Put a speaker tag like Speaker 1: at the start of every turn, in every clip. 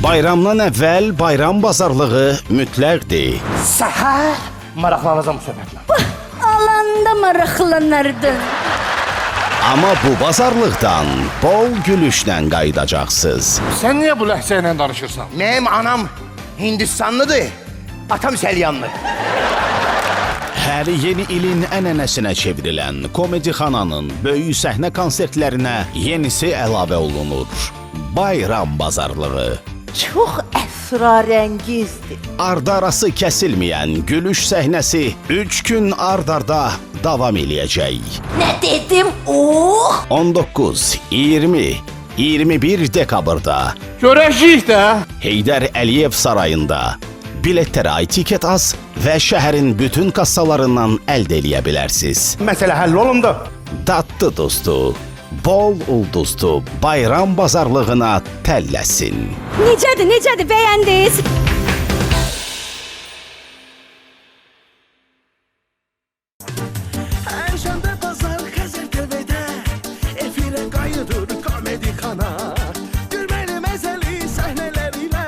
Speaker 1: Bayramdan əvvəl bayram bazarlığı mütləqdir.
Speaker 2: Səhər maraqlanacam bu söhbətlə.
Speaker 3: Alanda maraqlanırdın.
Speaker 1: Amma bu bazarlıqdan bol gülüşlə qayıdacaqsınız.
Speaker 2: Sən niyə bu ləhcə ilə danışırsan? Mənim anam Hindistanlıdır, atam Səlyanlı.
Speaker 1: Hər yeni ilin ənənəsinə çevrilən Komedixananın böyük səhnə konsertlərinə yenisi əlavə olunur. Bayram bazarlığı.
Speaker 3: Çox əsrarəngizdir.
Speaker 1: Ardarası kəsilməyən gülüş səhnəsi 3 gün ard-arda davam eləyəcək.
Speaker 3: Nə dedim?
Speaker 1: 19, 20, 21 dekabrda
Speaker 2: Görəcəyik də.
Speaker 1: Heydər Əliyev sarayında biletləri iTicket Az və şəhərin bütün kassalarından əldə eləyə bilərsiniz.
Speaker 2: Məsələ həll olundu.
Speaker 1: Dadlı dostu, bol ulduzlu bayram bazarlığına təlləsin.
Speaker 3: Necədir, bəyəndiniz?
Speaker 4: Perşembe pazar Xəzər TV'də efirə qayıdır Komedixana. Gülməli məzəli səhnələrlə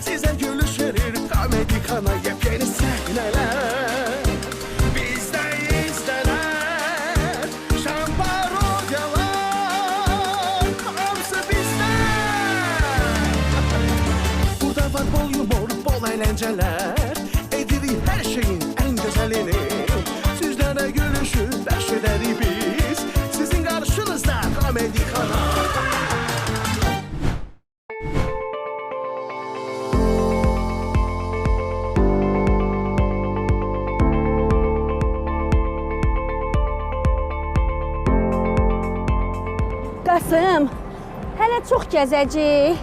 Speaker 4: sizə gülüş verir Komedixana. Yepyeni səhnələr bizdə izlənər. Şan parodiyalar hamısı bizdə. Burada var bol yumor, bol əyləncələr. Edirik hər şeyin ən gözəlini. Sizlərə gülüşü bəxş edərik biz. Sizin qarşınızda Komedixana.
Speaker 3: Qasım, hələ çox gəzəcək.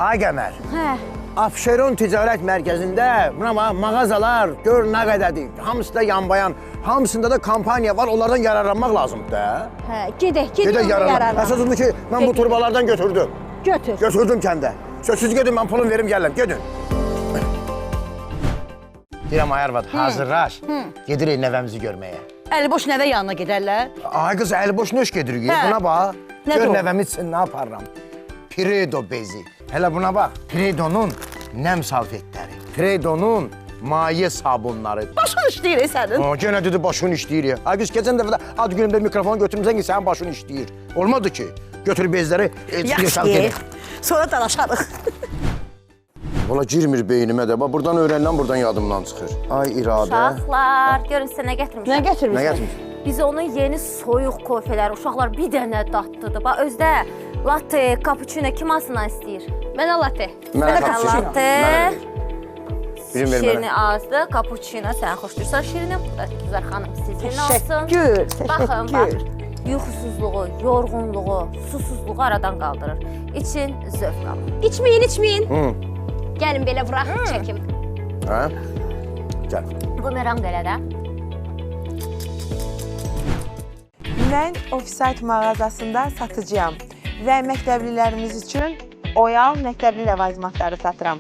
Speaker 5: Ay Qəmər,
Speaker 3: Hə.
Speaker 5: Abşeron Ticarət Mərkəzində mağazalar gör nə qədədir. Hamısı da yanbayan, hamısında da kampaniya var, onlardan yararlanmaq lazımdır da.
Speaker 3: Hə, gedək
Speaker 5: Gedək yararlan. Əsas odur ki, mən bu turbalardan götürdüm.
Speaker 3: Götür.
Speaker 5: Götürdüm kəndə. Sözsüz gedin, mən pulum verim, gələm, gedin. Deyirəm, ay arvad, hazırlaş. Gedirik nəvəmizi görməyə.
Speaker 6: Əliboş nəvə yanına gedərlər.
Speaker 5: Ay qız, əli boş nöş gedirik,
Speaker 6: Hə.
Speaker 5: buna bax.
Speaker 6: Nədir
Speaker 5: Gör
Speaker 6: o?
Speaker 5: nəvəmiz üçün nə yaparram. Piredo bezi. Hələ buna bax, Piredonun nəm salfetləri, Piredonun maye sabunları.
Speaker 6: Başın işləyir sənin.
Speaker 5: Yenə dedi başın işləyir ya. Ay qız, keçən dəfə də ad günümdə mikrofon götürmüsən ki, sənin başın işləyir. Olmadı ki, götür bezləri, yaşal
Speaker 6: Yaxşı,
Speaker 5: gedin.
Speaker 6: sonra danışarıq.
Speaker 5: Valla girmir beynimə də, bax buradan öyrənilən buradan yadımdan çıxır. Ay iradə.
Speaker 7: Uşaqlar, görün sizə nə gətirmişəm.
Speaker 6: Nə gətirmişsən?
Speaker 5: Nə gətirmiş?
Speaker 7: Biz onun yeni soyuq kofeləri, uşaqlar bir dənə dadlıdır. Bax, özdə latte, cappuccino kim alsından istəyir?
Speaker 3: Mənə latte.
Speaker 5: Mənə cappuccino.
Speaker 7: Latte,
Speaker 5: Birini ver
Speaker 7: şirini
Speaker 5: mənə.
Speaker 7: azdır, cappuccino sən xoşdursan şirini. Güzər xanım sizin olsun.
Speaker 6: Təşəkkür,
Speaker 7: Baxın, bax,
Speaker 6: təşəkkür.
Speaker 7: yuxusuzluğu, yorğunluğu, susuzluğu aradan qaldırır. İçin, zövq alın.
Speaker 3: İçməyin. Gəlin belə vuraq, çəkim.
Speaker 5: Hə? Gəl.
Speaker 7: Bumerang elə də.
Speaker 8: Mən Offside mağazasında satıcıyam və məktəblilərimiz üçün Oyal məktəbli ləvazimatları satıram.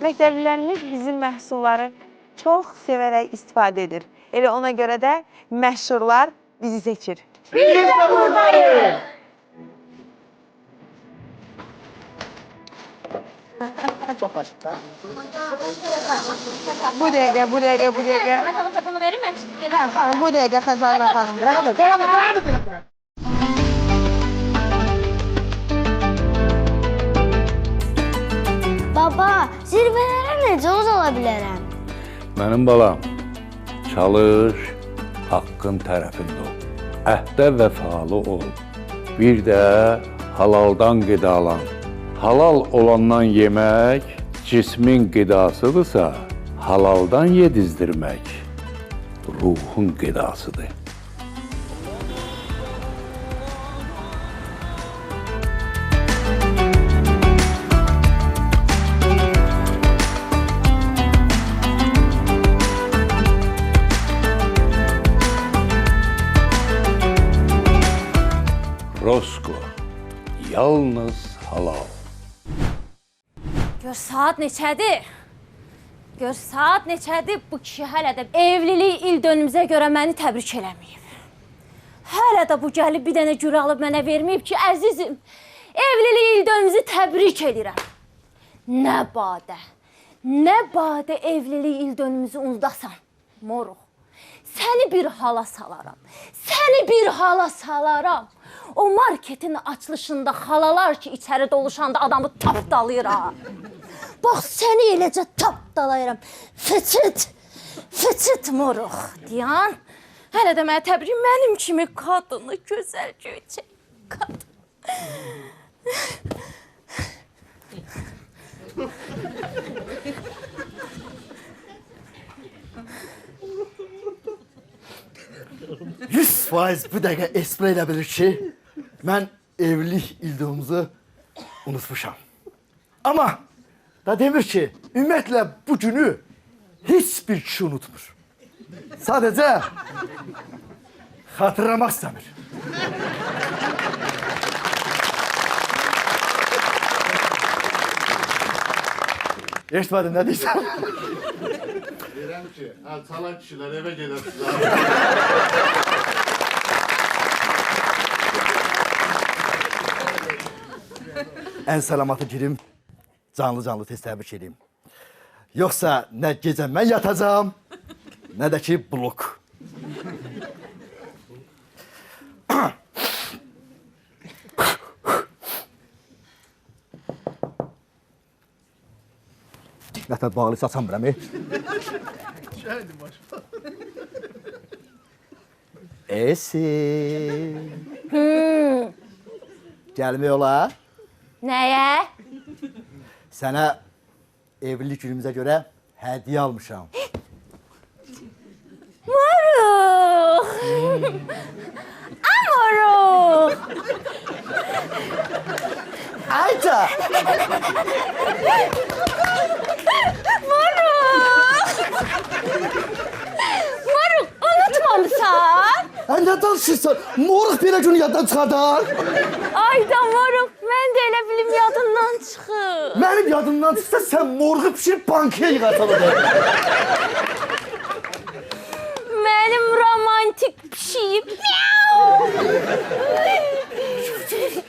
Speaker 8: Məktəblilərimiz bizim məhsulları çox sevərək istifadə edir. Elə ona görə də məşhurlar bizi seçir.
Speaker 3: Biz də buradayıq.
Speaker 8: Bu dəqiqə. Bu dəqiqə Xəzanə xanım.
Speaker 9: Baba, zirvələrə necə ucala bilərəm?
Speaker 10: Mənim balam, çalış, haqqın tərəfində ol. Əhdə vəfalı ol. Bir də halaldan qidalan. Halal olandan yemək cismin qidasıdırsa, halaldan yedizdirmək ruhun qidasıdır. Rosko, yalnız halal.
Speaker 7: Gör saat neçədir? Gör saat neçədir? Bu kişi hələ də evlilik il dönümümüzə görə məni təbrik eləməyib. Hələ də bu gəlib bir dənə gül alıb mənə verməyib ki, əzizim, evlilik il dönümümüzü təbrik edirəm. Nə badə evlilik il dönümümüzü unudasan, moruq. Səni bir hala salaram. O marketin açılışında xalalar ki, içəri doluşanda adamı tapdalayır ha. Bax, səni eləcə tapdalayıram. Fıçıt moruq deyən. Hələ də mənə təbrik, mənim kimi qadını, gözəl göçək qadın.
Speaker 5: %100% bu dəqiqə Esra elə bilir ki, mən evlilik ildönümümüzü unutmuşam. Amma da demir ki, ümumiyyətlə bu günü heç bir kişi unutmur. Sadəcə xatırlamaq istəmir. Eşitmədin, nə deyirsən?
Speaker 10: Deyirəm ki, çalan kişilər evə gedəsiniz.
Speaker 5: Ən salamatı girim, canlı tez təbrik edeyim. Yoxsa nə gecə mən yatacağım, nə də ki blok. Nətər bağlı saçam biləm, Esin. Gəlmək olar.
Speaker 7: Nəyə?
Speaker 5: Sənə evlilik günümüzə görə hədiyyə almışam.
Speaker 7: Moruq! Moruq!
Speaker 5: Ayca!
Speaker 7: Moruq, unutmamısan?
Speaker 5: Nə danışırsan? Moruq belə günü yaddan çıxardar.
Speaker 7: Ayda moruq, mən də elə bilim yadından çıxır.
Speaker 5: Mənim yadımdan çıxsa sən moruğu pişirib bankaya yığarsan o da.
Speaker 7: Mənim romantik pişiyim.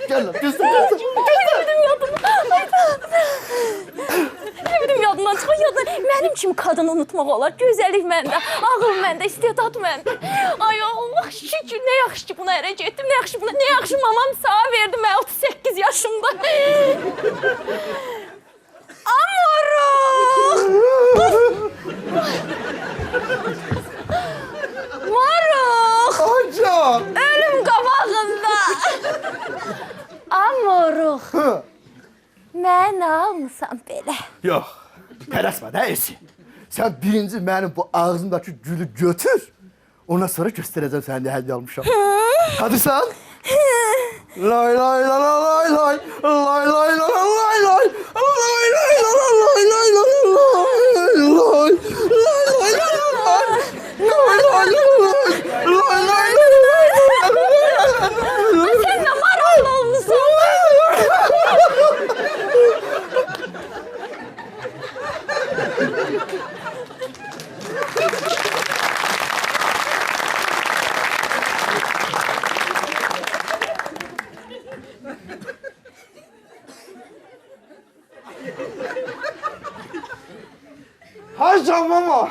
Speaker 5: Gəl lan, düzdür.
Speaker 7: Ne bileyim yadımdan çıxır, mənim kimi kadını unutmaq olar. Gözəllik məndə, ağıl məndə, istedad məndə. Ay Allah şükür, nə yaxşı ki buna ərə getdim, nə yaxşı mamam sağ verdi mən 38 yaşımda. Moruq! Moruq!
Speaker 5: Ayca!
Speaker 7: Ölüm qabağında. Moruq. Mənə almısan belə.
Speaker 5: Yox, tələsmə də Esin. Sən birinci mənim bu ağzımdakı gülü götür. Ondan sonra göstərəcəm sənə nə hədiyyə almışam. Hadi sən. Lay lay la la lay lay. Lay lay la la lay lay. Lay lay la la lay lay lay lay. Lay lay la la lay. Lay lay la la lay. Lay lay la la lay.
Speaker 7: Sen nə maraqlı olmuşsun?
Speaker 5: Ayca mama.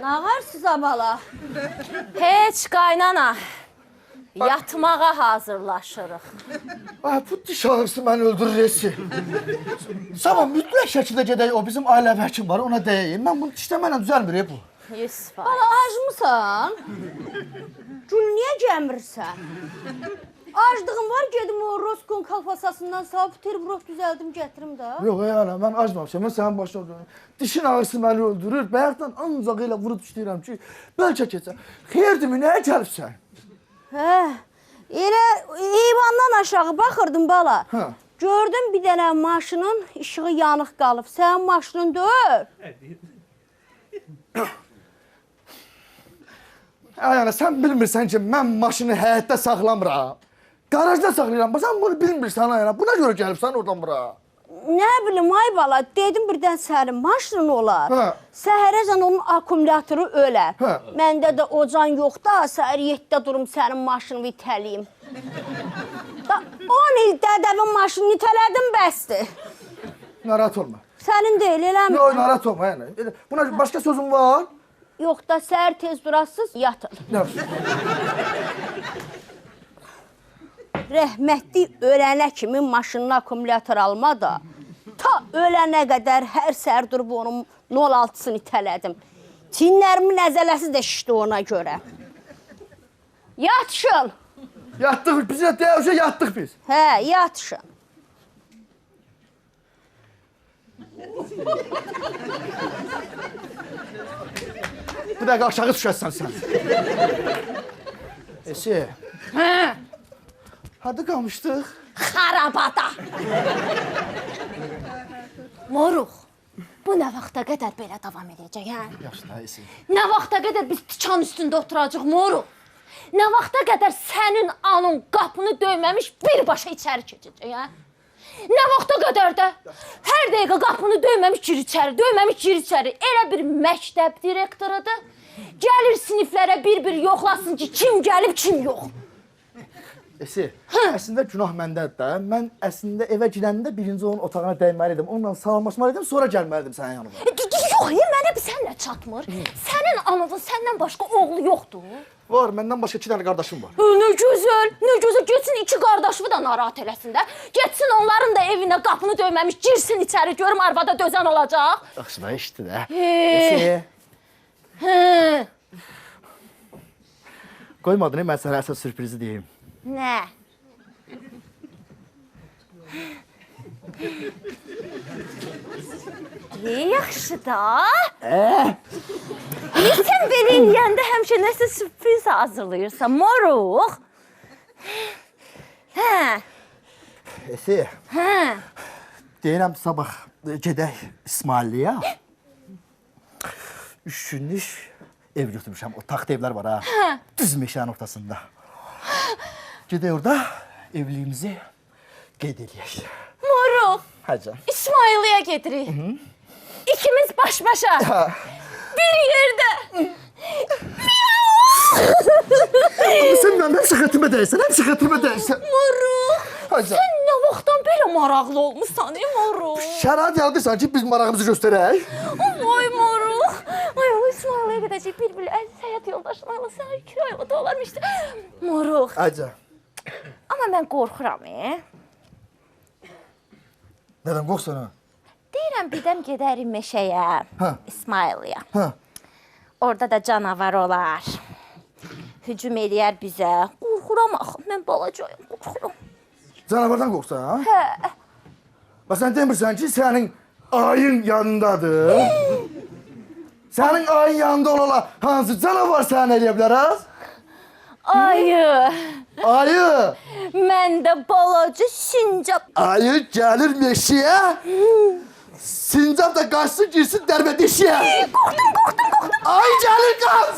Speaker 7: Nağarsız abala. Heç qaynana. Yatmağa hazırlaşırıq.
Speaker 5: Ay, bu diş ağrısı məni öldürür Esin. Sabah mütləq şəkildə gedək, o bizim ailəvi həkim var, ona deyəyim. Mən bunu dişdə mənə düzəlmir, bu.
Speaker 7: 100%.
Speaker 3: Bala acmısan? Gül niyə gəmirsən? Acdığım var, gedim o Roskon kalfasasından sağ buterbrot düzəldim, gətirim də.
Speaker 5: Yox, ana, mən acmamışam, mən sənin başına dönüm. Dişin ağrısı məni öldürür, bayaqdan ancaq elə vurub işləyirəm ki, bəlkə keçər. Xeyirdir mi, nəyə gəlibsən?
Speaker 3: Hə, elə eyvandan aşağı baxırdım bala.
Speaker 5: Hə.
Speaker 3: Gördüm bir dənə maşının işığı yanıq qalıb. Sənin maşının deyil.
Speaker 5: Ay ana, sən bilmirsən ki, mən maşını həyətdə saxlamıram. Garajda saxlayıram, sən bunu bilmirsən ay ana. Buna görə gəlibsən oradan bura.
Speaker 3: Nə bilim ay bala, dedim birdən sənin maşının olar.
Speaker 5: Hə.
Speaker 3: Səhərəcən onun akkumulatoru ölər.
Speaker 5: Hə.
Speaker 3: Məndə də ocan yox da, səhər 7-də durum sənin maşını itəliyim. 10 il dədəvin maşını itələdim bəsdir.
Speaker 5: Narahat olma.
Speaker 3: Sənin deyil, eləmi?
Speaker 5: Yox, narahat olma yəni. Buna başqa sözün var?
Speaker 3: Yox da səhər tez durasız, yatın.
Speaker 5: Nə?
Speaker 3: Rəhmətli ölənə kimi maşının akkumulyator alma da, ta ölənə qədər hər səhər durub onun 06-sını itələdim. Çinlərimin əzələsi də şişdi ona görə. Yatışın.
Speaker 5: Yatdıq, biz yatdıq biz.
Speaker 3: Hə, yatışın.
Speaker 5: Bir dəqiqə aşağı düşəsən sən. Esi.
Speaker 3: Hə,
Speaker 5: Harada qalmışdıq?
Speaker 7: Xarabada. Moruq, bu nə vaxta qədər belə davam edəcək, hə?
Speaker 5: Yaxşı da, Esi.
Speaker 7: Nə vaxta qədər biz tikan üstündə oturacaq, moruq? Nə vaxta qədər sənin anın qapını döyməmiş birbaşa içəri keçəcək, hə? Nə vaxta qədər də hər dəqiqə qapını döyməmiş gir içəri, döyməmiş gir içəri. Elə bir məktəb direktorudur. Gəlir siniflərə bir-bir yoxlasın ki, kim gəlib, kim yox.
Speaker 5: Esi, əslində günah məndədir də. Mən əslində evə girəndə birinci onun otağına dəyməliydim. Onunla salamlaşmalıydım, sonra gəlməliydim sənin yanıma.
Speaker 7: Yox, mənə bir sənlə çatmır. Sənin anadın səndən başqa oğlu yoxdur.
Speaker 5: Var, məndən başqa 2 dənə qardaşım var.
Speaker 7: Nə gözəl, nə gözəl. Getsin 2 qardaşımı da narahat eləsin də. Getsin onların da evinə qapını döyməmiş, girsin içəri, görüm arvada dözən olacaq.
Speaker 5: Yaxşı da, işdir də.
Speaker 7: Esi. Hə.
Speaker 5: Qoymadın, mən sənə əsas sürprizi deyim.
Speaker 7: Nə? Yaxşı da. Sən belə yeyəndə həmişə nəsə sürpriz hazırlayırsan, moruq. Hə.
Speaker 5: Esi,
Speaker 7: Hə.
Speaker 5: deyirəm sabah gedək İsmailliyə. 3 günlük ev götürmüşəm. O taxt evlər var ha. Düz meşənin ortasında. Gedək orada evliyimizi qeyd eləyək.
Speaker 7: Moruq,
Speaker 5: Həcə.
Speaker 7: İsmailiyə gedirik. İkimiz baş-başa. Bir yerdə.
Speaker 5: Sən mənim xətimə dəysən, həm xətimə dəysən.
Speaker 7: Moruq,
Speaker 5: Həcə.
Speaker 7: sən nə vaxtdan belə maraqlı olmuşsan, moruq?
Speaker 5: Şərait yaradırsan ki, biz marağımızı göstərək.
Speaker 7: Ay moruq. Ay o İsmailiyə gedəcək bir-bir əziz həyat yoldaşlarla sən 2 ayla da olarmışdı. Moruq.
Speaker 5: Həcə.
Speaker 7: Amma mən qorxuram,
Speaker 5: Nədən qorxsan ha?
Speaker 7: Deyirəm birdən gedərik meşəyə,
Speaker 5: Hə.
Speaker 7: İsmailiyə.
Speaker 5: Hə.
Speaker 7: Orada da canavar olar. Hücum eləyər bizə. Qorxuram axı, mən balacayım, qorxuram.
Speaker 5: Canavardan qorxsan ha?
Speaker 7: Hə.
Speaker 5: Bax sən demirsən ki, sənin ayın yanındadır. Sənin ayın yanında olala hansı canavar səni eləyə bilər ha?
Speaker 7: Ayı.
Speaker 5: Ayı.
Speaker 7: Məndə balaca sincab.
Speaker 5: Ayı gəlir meşəyə. Sincab da qaçsın girsin dərbə deşiyə.
Speaker 7: Qorxdum.
Speaker 5: Ayı gəlir qaç.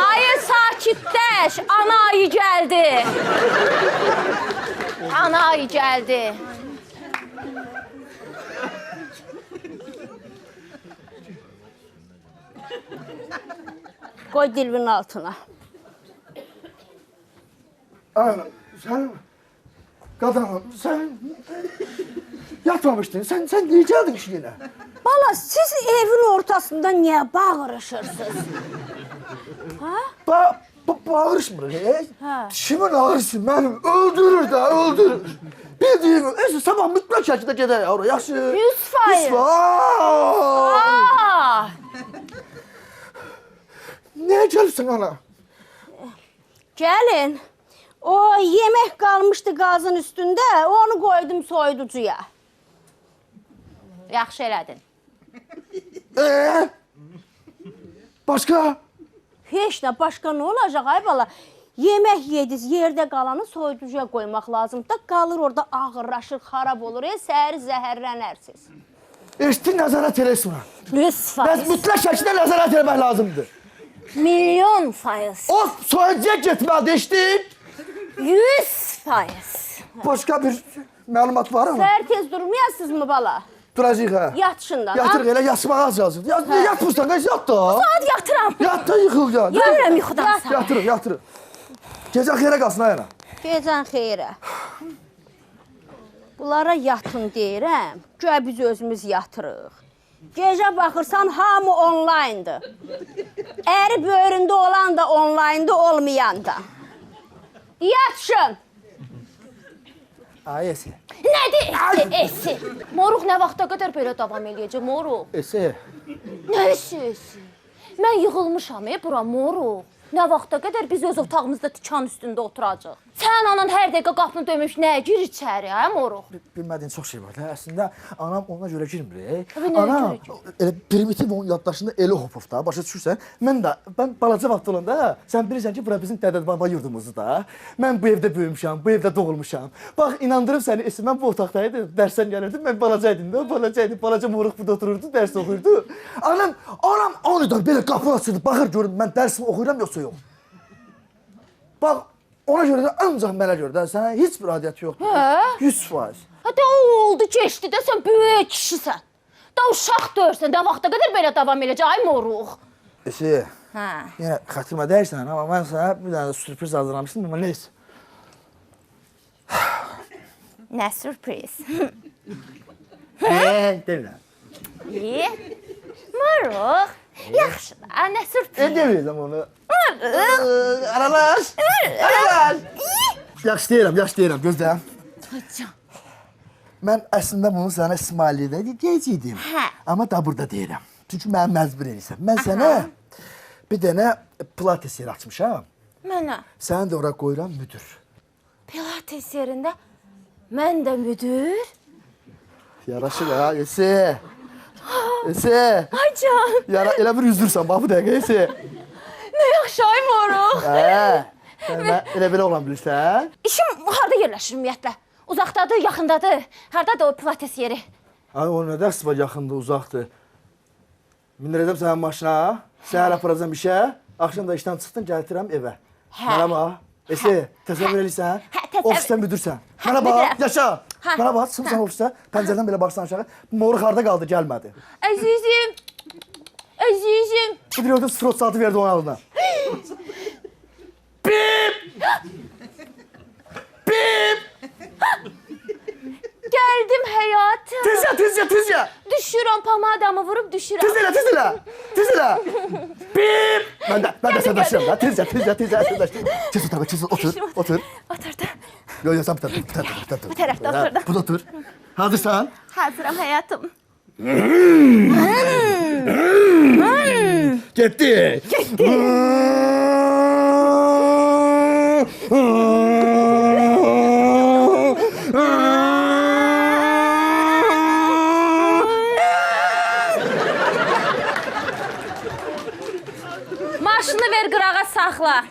Speaker 7: Ayı sakitləş, ana ayı gəldi. Ana ayı gəldi.
Speaker 3: Qoy dilbin altına.
Speaker 5: Aynen, sen qadınım, sen yatmamışdın. Sen niye geldin ki yine?
Speaker 3: Bala, siz evin ortasında niyə bağırışırsınız?
Speaker 5: Bağırışmır.
Speaker 3: Ha.
Speaker 5: Kimin ağrısı benim öldürür de öldürür. Bildiğin sabah mutlak şekilde gider oraya. Yaxşı.
Speaker 7: 100%. Aa!
Speaker 5: Niye gelirsin ana?
Speaker 3: Gəlin. O yemək qalmışdı qazın üstündə, onu qoydum soyuducuya.
Speaker 7: Yaxşı elədin.
Speaker 5: Başka?
Speaker 3: Heç nə, başqa nə olacaq ay bala? Yemək yediz, yerdə qalanı soyuducuya qoymaq lazımdır. Qalır orada ağırlaşır, xarab olur, səhər zəhərlənərsiniz.
Speaker 5: Eşittin nəzarət eləsin ona.
Speaker 3: Lütfən.
Speaker 5: Mutlak şekilde nəzarət eləmək lazımdır.
Speaker 7: 1.000.000%.
Speaker 5: O soyacıya getmədi, eşitdin?
Speaker 7: 100%.
Speaker 5: Başqa bir məlumat var mı?
Speaker 3: Səhər tez durmayasınız mı bala?
Speaker 5: Duracaq ha.
Speaker 3: Yatışından.
Speaker 5: Yatırıq elə yatmağa az yazır. Niyə yatmırsan? Qaç yat da.
Speaker 7: Hadi yatıram.
Speaker 5: Yat da yıxıl ya.
Speaker 7: Görürəm yuxudan sonra.
Speaker 5: Yatırıq. Gecə xeyrə qalsın ayana.
Speaker 3: Gecən xeyrə. Bunlara yatın deyirəm. Güya biz özümüz yatırıq. Gecə baxırsan hamı onlayndır. Əri böyründə olan da onlaynda, olmayan da. Yatışın.
Speaker 5: Ay Esi.
Speaker 7: Nədir esi? Moruq nə vaxta qədər belə davam eləyəcək moruq?
Speaker 5: Esi.
Speaker 7: Nə esi? Mən yığılmışam bura moruq. Nə vaxta qədər biz öz otağımızda tikan üstündə oturacaq? Sən anan hər dəqiqə qapını döymüş, nəyə gir içəri, hə moruq?
Speaker 5: Bilmədiyin çox şey var da. Əslində anam ona görə girmir.
Speaker 7: Nəyə
Speaker 5: Anam
Speaker 7: görə
Speaker 5: elə primitiv onun yaddaşında elə hopub da, başa düşürsən? Mən balaca vaxt olanda sən bilirsən ki, bura bizim dədə-baba yurdumuzdur da. Mən bu evdə böyümüşəm, bu evdə doğulmuşam. Bax, inandırım səni, Esi, mən bu otaqdaydım, dərsdən gəlirdim, mən balacaydım da, balaca moruq burada otururdu, dərs oxuyurdu. Anam anıdan belə qapını açırdı, baxır görün, mən dərsimi oxuyuram yoxsa yox. Bax, ona görə də ancaq mənə görə də sənə heç bir adiyyəti yoxdur. 100%.
Speaker 7: Hətta o oldu keçdi də sən böyük kişisən. Da uşaq dörsən, də vaxta qədər belə davam eləyəcək, ay moruq.
Speaker 5: Esi,
Speaker 7: Hə.
Speaker 5: yenə xətrimə dəyirsən, amma mən sənə bir dənə sürpriz hazırlamışdım, amma neysə.
Speaker 7: Nə sürpriz?
Speaker 5: Demirəm.
Speaker 7: Moruq, yaxşı da, nə sürpriz?
Speaker 5: Demirəm onu. Aralaş. Yaxşı deyirəm, gözlə. Mən əslində bunu sənə İsmailiyədə deyəcəkdim. Amma da burada deyirəm. Çünki məni məcbur edirsən. Mən sənə bir dənə pilates yeri açmışam.
Speaker 7: Mənə
Speaker 5: Səni də ora qoyuram müdür.
Speaker 7: pilates yerində mən də müdür.
Speaker 5: Yaraşır ha, Esi. Esi.
Speaker 7: Ay can,
Speaker 5: Elə bir üzürsən, bax bu dəqiqə, Esi.
Speaker 7: nə yaxşı ay moruq.
Speaker 5: Sən elə belə olan bilirsən.
Speaker 7: İşim harda yerləşir ümumiyyətlə? Uzaqdadır, yaxındadır. Hardadır o pilates yeri?
Speaker 5: Ay, o nə dərs var, yaxındır, uzaqdır. Mindirəcəm sənin maşına, səhər aparacam işə, axşam da işdən çıxdın, gətirəm evə. Mənə bax, Esi, təsəvvür eləyirsən,
Speaker 7: təsəvvür-
Speaker 5: ofisdən müdürsən. Mənə bax,
Speaker 7: bilirəm.
Speaker 5: yaşa. Mənə bax, çıxırsan ofisdə, pəncərədən belə baxsan aşağı, moruq harda qaldı, gəlmədi.
Speaker 7: Əzizim, əzizim.
Speaker 5: Bu dirəkdə strot saatı verdi onun alına.
Speaker 7: Gəldim həyatım.
Speaker 5: Tezcə.
Speaker 7: Düşürəm, pomadamı vurub düşürəm.
Speaker 5: Tez elə. Bip. Mən də səndaşıyam da, tezcə, səndaşıyam. Tez otur.
Speaker 7: Oturdu.
Speaker 5: Yox, sən bu tərəfdə.
Speaker 7: Bu tərəfdə oturdum.
Speaker 5: Bu da otur. Hazırsan?
Speaker 7: Hazıram həyatım.
Speaker 5: Getdi.
Speaker 7: Maşını ver qırağa saxla.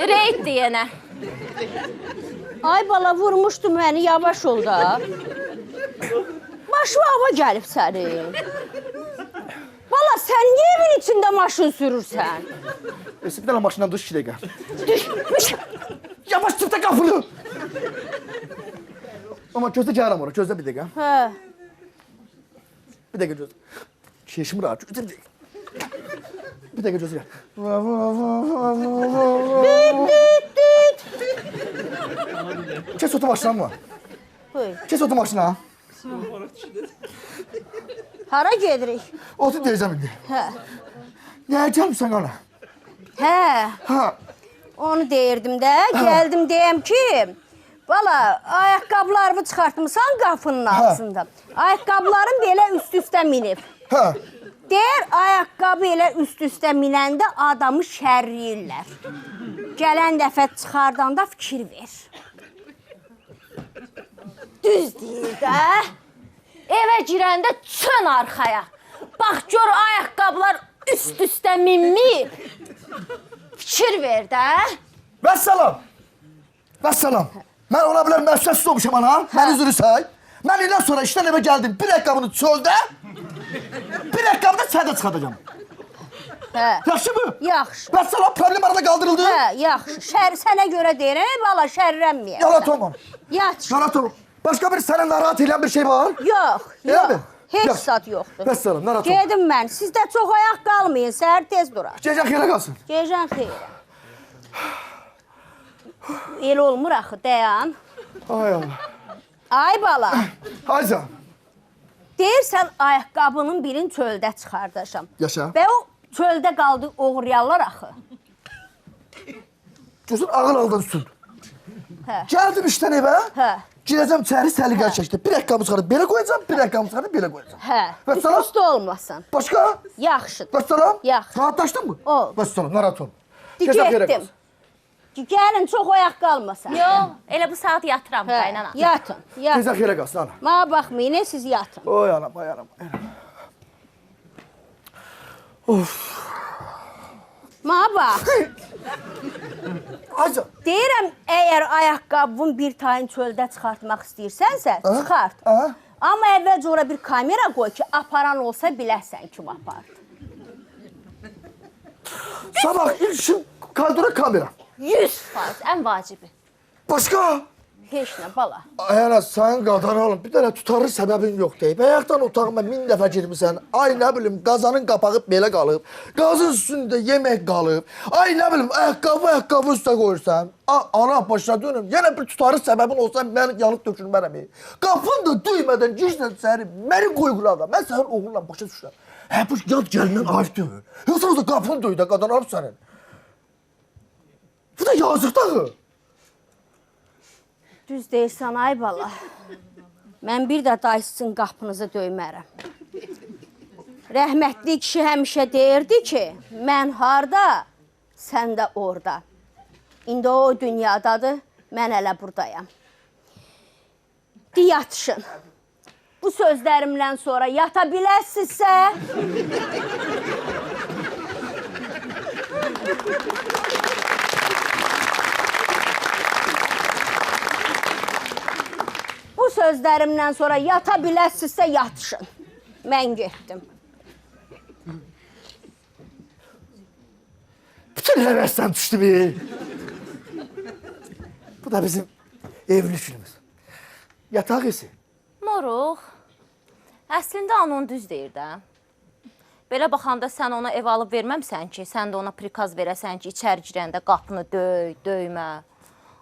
Speaker 7: Reyd deyənə.
Speaker 3: Ay bala vurmuşdu məni, yavaş ol da. Maşın hava gəlib sənin. Bala sən niyə evin içində maşın sürürsən?
Speaker 5: Esi, bir dənə maşından düş 2 dəqiqə.
Speaker 3: Düşmüşəm.
Speaker 5: Yavaş tut da qapını. Amma gözlə gəlirəm ora, gözlə bir dəqiqə.
Speaker 3: Hə.
Speaker 5: Bir dəqiqə gözlə. Keşim rahat, gözlə bir dəqiqə. Bir dəqiqə gözlə. Kes otu maşına mı?
Speaker 3: Buyur.
Speaker 5: Kes otu maşına.
Speaker 3: Hara gedirik?
Speaker 5: Otu deyəcəm indi.
Speaker 3: Hə.
Speaker 5: Nəyə gəlmişsən ona?
Speaker 3: Hə.
Speaker 5: Ha.
Speaker 3: Onu deyirdim də, gəldim deyəm ki, bala, ayaqqabılarımı çıxartmısan qapının ağzında. Ayaqqabılarım belə üst-üstə minib.
Speaker 5: Ha.
Speaker 3: Deyir, ayaqqabı elə üst-üstə minəndə adamı şərləyirlər. Gələn dəfə çıxardanda fikir ver.
Speaker 7: Düz deyir də. Evə girəndə çön arxaya. Bax gör ayaqqabılar üst-üstə minmiyib. Fikir ver də.
Speaker 5: Vəssalam. Mən ola bilər məsuliyyətsiz olmuşam ana. Mən üzrü say. Mən ildən sonra işdən evə gəldim. Bir ayaqqabını çöldə, bir ayaqqabını çöldə çıxardacağım.
Speaker 3: Hə.
Speaker 5: Yaxşı mı?
Speaker 3: Yaxşı.
Speaker 5: Bəs salam problem arada qaldırıldı.
Speaker 3: Hə, yaxşı. Sənə görə deyirəm, bala, şərrənməyəm.
Speaker 5: Yalan olma.
Speaker 3: Yat.
Speaker 5: Yalan olma. Başqa bir səni narahat edən bir şey var?
Speaker 3: Yox,
Speaker 5: Elə
Speaker 3: yox.
Speaker 5: mi?
Speaker 3: Heç
Speaker 5: Yaxşı.
Speaker 3: zat yoxdur.
Speaker 5: Bəs salam, narahat olma.
Speaker 3: Gedim mən. Sizdə çox ayaq qalmayın, səhər tez durar.
Speaker 5: Gecən xeyrə qalsın.
Speaker 3: Gecən xeyrə. El olmur axı, dayan.
Speaker 5: Ay Allah.
Speaker 3: Ay bala,
Speaker 5: Aycan.
Speaker 3: deyirsən ayaqqabının birini çöldə çıxardacam.
Speaker 5: Yaşa.
Speaker 3: Və o çöldə qaldı oğurlayarlar axı.
Speaker 5: Gözün ağıl aldın süt.
Speaker 3: Hə.
Speaker 5: Gəldim işdən evə.
Speaker 3: Hə.
Speaker 5: Girəcəm içəri səliqə çəkdi. Bir ayaqqabı çıxarıb belə qoyacam, bir ayaqqabı çıxarıb belə qoyacam.
Speaker 3: Hə.
Speaker 5: Bəs salam.
Speaker 3: Üst olmasın.
Speaker 5: Başqa?
Speaker 3: Yaxşıdır.
Speaker 5: Bəs salam.
Speaker 3: Yaxşı.
Speaker 5: Rahatlaşdın mı?
Speaker 3: Ol.
Speaker 5: Bəs salam, narahat olma.
Speaker 3: Di
Speaker 5: Gecən xeyrə
Speaker 3: getdim.
Speaker 5: qalsın.
Speaker 3: Gəlin, çox ayaq qalmasın.
Speaker 7: Yox, elə bu saat yatıram
Speaker 3: Hə,
Speaker 7: qaynana.
Speaker 3: yatın, yatın.
Speaker 5: Gecən xeyrə qalsın ana.
Speaker 3: Mənə baxmayın, siz yatın.
Speaker 5: Oy anam, ay anam, ay anam.
Speaker 3: Mənə bax,
Speaker 5: Aycan.
Speaker 3: deyirəm, əgər ayaqqabının bir tayını çöldə çıxartmaq istəyirsənsə, çıxart.
Speaker 5: Aha.
Speaker 3: Amma əvvəlcə ora bir kamera qoy ki, aparan olsa biləsən kim apardı.
Speaker 5: Sabah ilk işim kaldırı kamera.
Speaker 7: 100%, ən vacibi.
Speaker 5: Başqa?
Speaker 3: Heç nə, bala.
Speaker 5: Ayana sən qadan alın, bir dənə tutarlı səbəbin yox deyib. Ayaqdan otağıma 1000 dəfə girmisən. Ay nə bilim, qazanın qapağı belə qalıb. Qazın üstündə yemək qalıb. Ay nə bilim, ayaqqabı üstə qoyursan. Ana başa dönüm, yenə bir tutarlı səbəbin olsa mən yanıb tökülmərəm. Qapını da duymadan girsən səni, məni qoyğulada. Mən sənin oğlunla başa düşürəm. Hə, bu yad gəlindən ayıb deyil. Yoxsa o da qapını duy da qadan alıb sənin. Bu da yazıq dağı.
Speaker 3: Düz deyirsən, ay bala. Mən bir də dayısının qapınızı döymərəm. Rəhmətli kişi həmişə deyirdi ki, mən harda, sən də orada. İndi o dünyadadır, mən hələ buradayam. Yatışın. Bu sözlərimdən sonra yata bilərsinizsə... Bu sözlərimdən sonra yata bilərsinizsə yatışın. Mən getdim.
Speaker 5: Bütün həvəsdən düşdü bir. Bu da bizim evli işimiz. Yataq isi.
Speaker 7: Moruq, əslində anon düz deyir də. Belə baxanda sən ona ev alıb verməmsən ki, sən də ona prikaz verəsən ki, içəri girəndə qapını döymə.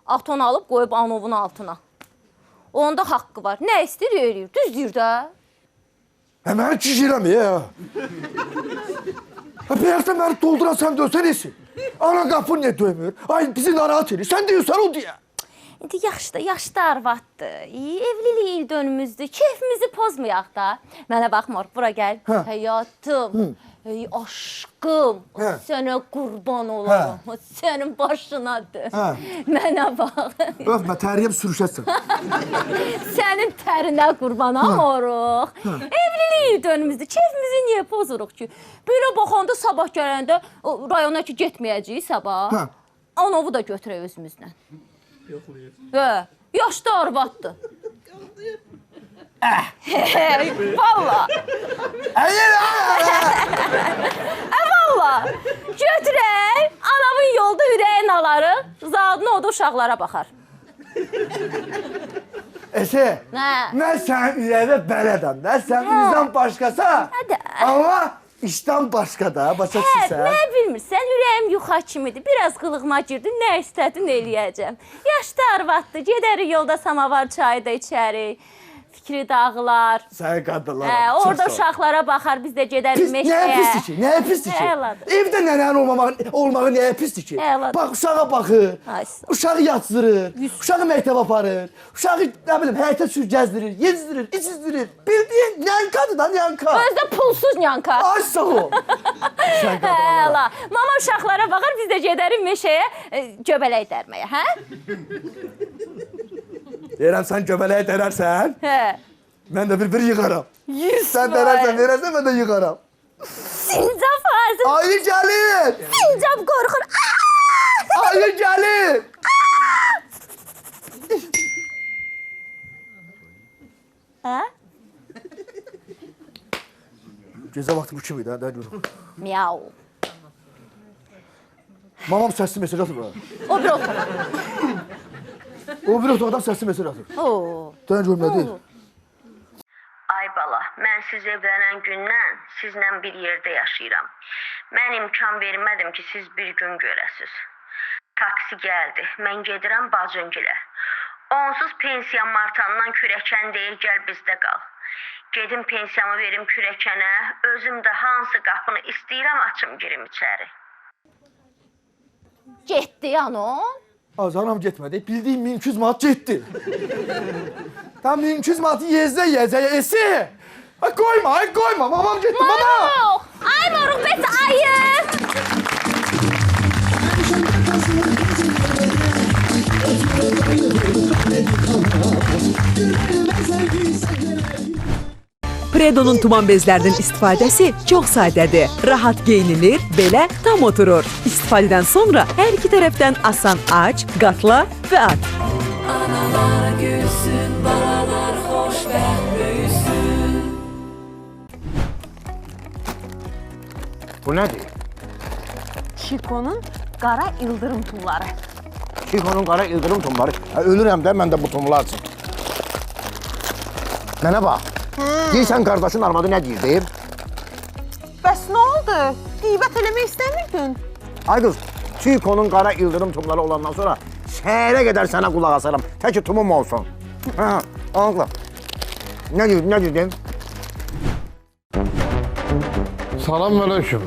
Speaker 7: Aton alıb qoyub anovun altına. Onda haqqı var. Nə istəyir, eləyir. Düz deyir də.
Speaker 5: Mən kişirəm ya. Bəyəkdə məni dolduran sən döysən isi. Ana qapını niyə döymür? Ay bizi narahat edir. Sən deyirsən o deyə.
Speaker 7: İndi yaxşı da, yaşlı arvaddır. Evlilik il dönümüzdür. Keyfimizi pozmayaq da. Mənə baxmır, bura gəl. Həyatım, ey aşkım, sənə qurban olam. Sənin başınadır. Mənə bax.
Speaker 5: Öfmə, təriyəm sürüşəsin.
Speaker 7: Sənin tərinə qurban amarıq. Evlilik il dönümüzdür. Keyfimizi niyə pozuruq ki? Belə baxanda sabah gələndə rayona ki getməyəcəyik sabah. Anovu da götürək özümüzlə. Hə, yaşlı arvaddır. Valla. Valla. Götürək, anamın yolda ürəyin alarıq, zadını o da uşaqlara baxar.
Speaker 5: Əsə,
Speaker 7: Nə?
Speaker 5: mən sənin ürəyinə bələdəm də. Sən bizdən başqasa.
Speaker 7: Hədə.
Speaker 5: Amma işdən başqa da, başa düşürsən.
Speaker 7: Nə bilmirsən, ürəyim yuxa kimidir. Biraz qılığıma girdim, nə istədin eləyəcəm. Yaşlı arvaddır, gedərik yolda samavar çayı da içərik. Fikri dağılar.
Speaker 5: Sən qadınlar.
Speaker 7: Orada uşaqlara baxar, biz də gedərik meşəyə.
Speaker 5: Nəyə pisdir ki? Nəyə pisdir ki?
Speaker 7: Elədir.
Speaker 5: Evdə nənənin olmağı nəyə pisdir ki?
Speaker 7: Elədir.
Speaker 5: Bax, uşağa baxır,
Speaker 7: Ay,
Speaker 5: uşağı yatsırır, uşağı məktəbə aparır, uşağı, nə bilim, həyətə sürgəzdirir, yezdirir, içizdirir. Bildiyin nyankadır da, nyanka.
Speaker 7: Özdə pulsuz nyanka.
Speaker 5: Ay, sağ ol. Sən qadınlar.
Speaker 7: Mama uşaqlara baxar, biz də gedərik meşəyə göbələk dərməyə, hə?
Speaker 5: Deyirəm, sən göbələyə dərərsən,
Speaker 7: Hə.
Speaker 5: mən də bir yığaram.
Speaker 7: 100
Speaker 5: Sən dərərsən, verərsən, mən də yığaram.
Speaker 7: Sincab arzı.
Speaker 5: Ayı gəlir!
Speaker 7: Sincab qorxur.
Speaker 5: Ayı gəlir!
Speaker 7: Hə?
Speaker 5: Gecə vaxtı bu kim idi, hə?
Speaker 7: Miau.
Speaker 5: Mamam səsli mesaj atır bana.
Speaker 6: O bir otağa.
Speaker 5: O bir otaqdan səsli mesaj atır.
Speaker 6: Oo.
Speaker 5: Dön gör nə deyir.
Speaker 11: Ay bala, mən siz evlənən gündən sizlə bir yerdə yaşayıram. Mən imkan vermədim ki, siz bir gün görəsiz. Taksi gəldi, mən gedirəm bacıngülə. Onsuz pensiyam artandan kürəkən deyir, gəl bizdə qal. Gedim pensiyamı verim kürəkənə, özüm də hansı qapını istəyirəm açım girim içəri.
Speaker 7: Getdi anon.
Speaker 5: Azanam getmədi. Bildiyim 1200 manat getdi. Tam 1200 manatı yezdə yezəyə esi. Ay koyma, ay koyma. Mamam getdi, mama.
Speaker 7: Ay moruq bəs ayı.
Speaker 12: Predo'nun tuman bezlərinin istifadəsi çox sadədir. Rahat geyinilir, belə tam oturur. İstifadədən sonra hər iki tərəfdən asan aç, qatla və at.
Speaker 13: Analar gülsün, balalar xoşbəxt böyüsün.
Speaker 2: Bu nədir?
Speaker 6: Şikonun qara ildırım tumları.
Speaker 2: Şikonun qara ildırım tumları. Ölürəm də mən də bu tumlar üçün. Mənə bax. Deyirsən qardaşın arvadı nə deyir?
Speaker 6: Bəs nə oldu? Qeybət eləmək istəmirdin?
Speaker 2: Ay qız, Şikonun qara ildırım tumları olandan sonra səhərə qədər sənə qulaq asaram. Tək ki tumum olsun. Hə, anla. Nə dedim?
Speaker 10: Salam aleyküm.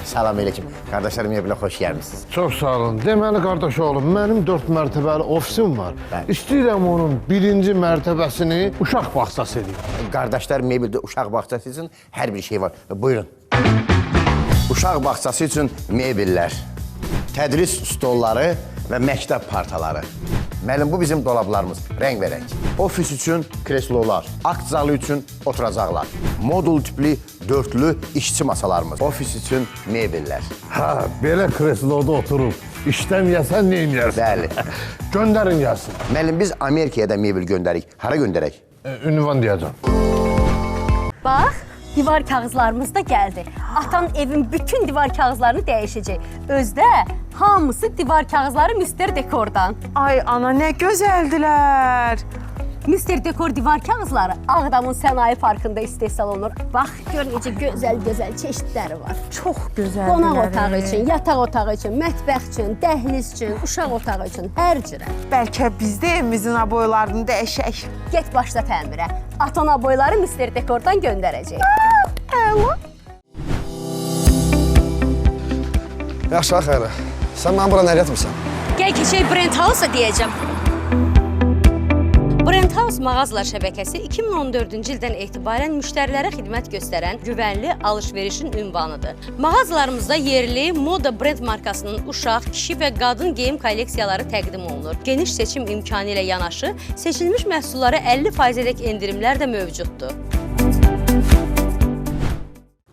Speaker 2: Salam aleyküm. Qardaşlarım evlə xoş gəlmişsiniz.
Speaker 10: Çox sağ olun. Deməli qardaş oğlum, mənim 4 mərtəbəli ofisim var.
Speaker 2: Bəli.
Speaker 10: İstəyirəm onun 1-ci mərtəbəsini uşaq bağçası edeyim.
Speaker 2: Qardaşlar mebeldə uşaq bağçası üçün hər bir şey var. Buyurun. Uşaq bağçası üçün mebellər, tədris stolları və məktəb partaları. Müəllim, bu bizim dolablarımız, rəngbərəng. Ofis üçün kreslolar, akt zalı üçün oturacaqlar, modul tipli dörtlü işçi masalarımız, ofis üçün mebellər.
Speaker 10: Ha, belə kresloda oturub işləməyəsən nə edərsən?
Speaker 2: Bəli.
Speaker 10: Göndərin gəlsin.
Speaker 2: Müəllim, biz Amerikaya da mebel göndərik. Hara göndərək?
Speaker 10: Ünvan deyəcəm.
Speaker 3: Bax, divar kağızlarımız da gəldi. Atan evin bütün divar kağızlarını dəyişəcək. Özdə hamısı divar kağızları Mister Dekor'dan.
Speaker 8: Ay ana, nə gözəldilər.
Speaker 3: Mister Dekor divar kağızları Ağdamın Sənaye Parkında istehsal olunur. Bax, gör necə gözəl çeşidləri var.
Speaker 8: Çox gözəldir.
Speaker 3: Qonaq otağı üçün, yataq otağı üçün, mətbəx üçün, dəhliz üçün, uşaq otağı üçün, hər cürə.
Speaker 8: Bəlkə biz də evimizin aboylarını dəyişək.
Speaker 3: Get başla təmirə. Aton aboyları Mister Dekor'dan göndərəcək.
Speaker 8: Əla.
Speaker 5: Yaxşı, xeyr. Sən mənə bura nə gətirmisən?
Speaker 3: Gəl keçək Brent House-a deyəcəm. Brent House mağazalar şəbəkəsi 2014-cü ildən etibarən müştərilərə xidmət göstərən güvənli alış-verişin ünvanıdır. Mağazalarımızda yerli moda brend markasının uşaq, kişi və qadın geyim kolleksiyaları təqdim olunur. Geniş seçim imkanı ilə yanaşı, seçilmiş məhsullara 50%-dək endirimlər də mövcuddur.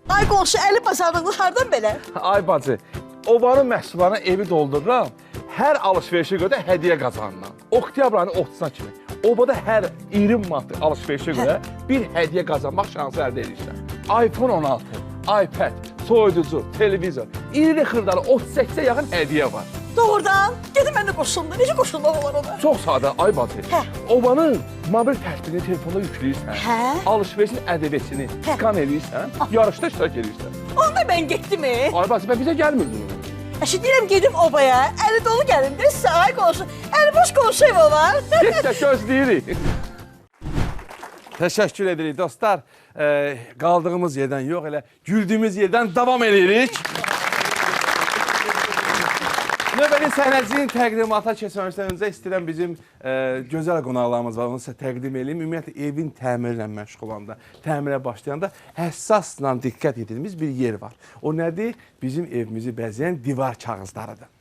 Speaker 6: Ay qonşu, əli basarlıqlı hardan belə?
Speaker 14: Ay bacı, obanın məhsullarına evi doldururam, hər alış-verişə görə hədiyyə qazanıram. Oktyabrın 30-na kimi. Obada hər 20 manat alış-verişə görə bir hədiyyə qazanmaq şansı əldə edirsən. iPhone 16, iPad, soyuducu, televizor, iri xırdalı 38-ə yaxın hədiyyə var.
Speaker 6: Doğrudan, gedin mən də qoşuldu. Necə qoşulmaq olar ona?
Speaker 14: Çox sadə, ay bacı. Obanın mobil təsbirini telefonda yükləyirsən, alış-verişin ədəbiyyatını skan edirsən, yarışda iştirak edirsən.
Speaker 6: Onda mən getdim.
Speaker 14: Ay bacı, mən bizə gəlmirdin.
Speaker 6: Əşi deyirəm gedim obaya, əli dolu gəlim də sizə ay qonşu. Əli boş qonşu ev olar.
Speaker 14: Get də gözləyirik. Təşəkkür edirik dostlar. Qaldığımız yerdən yox, elə güldüyümüz yerdən davam edirik. Növbəli səhnəcinin təqdimata keçməmişdən öncə istəyirəm bizim gözəl qonaqlarımız var, onu sizə təqdim edeyim. Ümumiyyətlə, evin təmirlə məşğul olanda, təmirə başlayanda həssasla diqqət edilmiş bir yer var. O nədir? Bizim evimizi bəzəyən divar kağızlarıdır.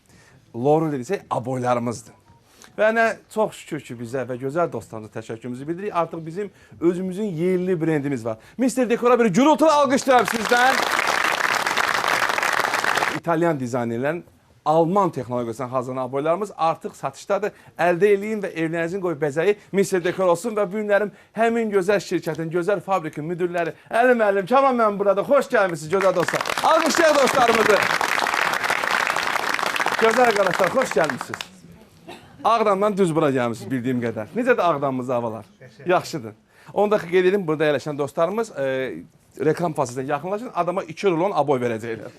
Speaker 14: Loru dedirsə, aboylarımızdır. Və nə çox şükür ki, bizə və gözəl dostlarımıza təşəkkürümüzü bildiririk. Artıq bizim özümüzün yerli brendimiz var. Mister Dekora bir gürültülü alqışlayaq sizdən. İtalyan dizaynerlərin Alman texnologiyasından hazırlanan aboylarımız artıq satışdadır. Əldə eləyin və evlərinizin qoy bəzəyi Mister Dekor olsun və bu günlərim həmin gözəl şirkətin, gözəl fabrikin müdürləri, Əli müəllim, Kamal mən burada. Xoş gəlmişsiniz gözəl dostlar. Alqışlayaq dostlarımızı. Gözəl qardaşlar, xoş gəlmişsiniz. Ağdamdan düz bura gəlmişsiniz bildiyim qədər. Necədir Ağdamımız havalar? Yaxşıdır. Onu da qeyd edim, burada yerləşən dostlarımız reklam fasilitinə yaxınlaşın, adama 2 rulon aboy verəcəklər.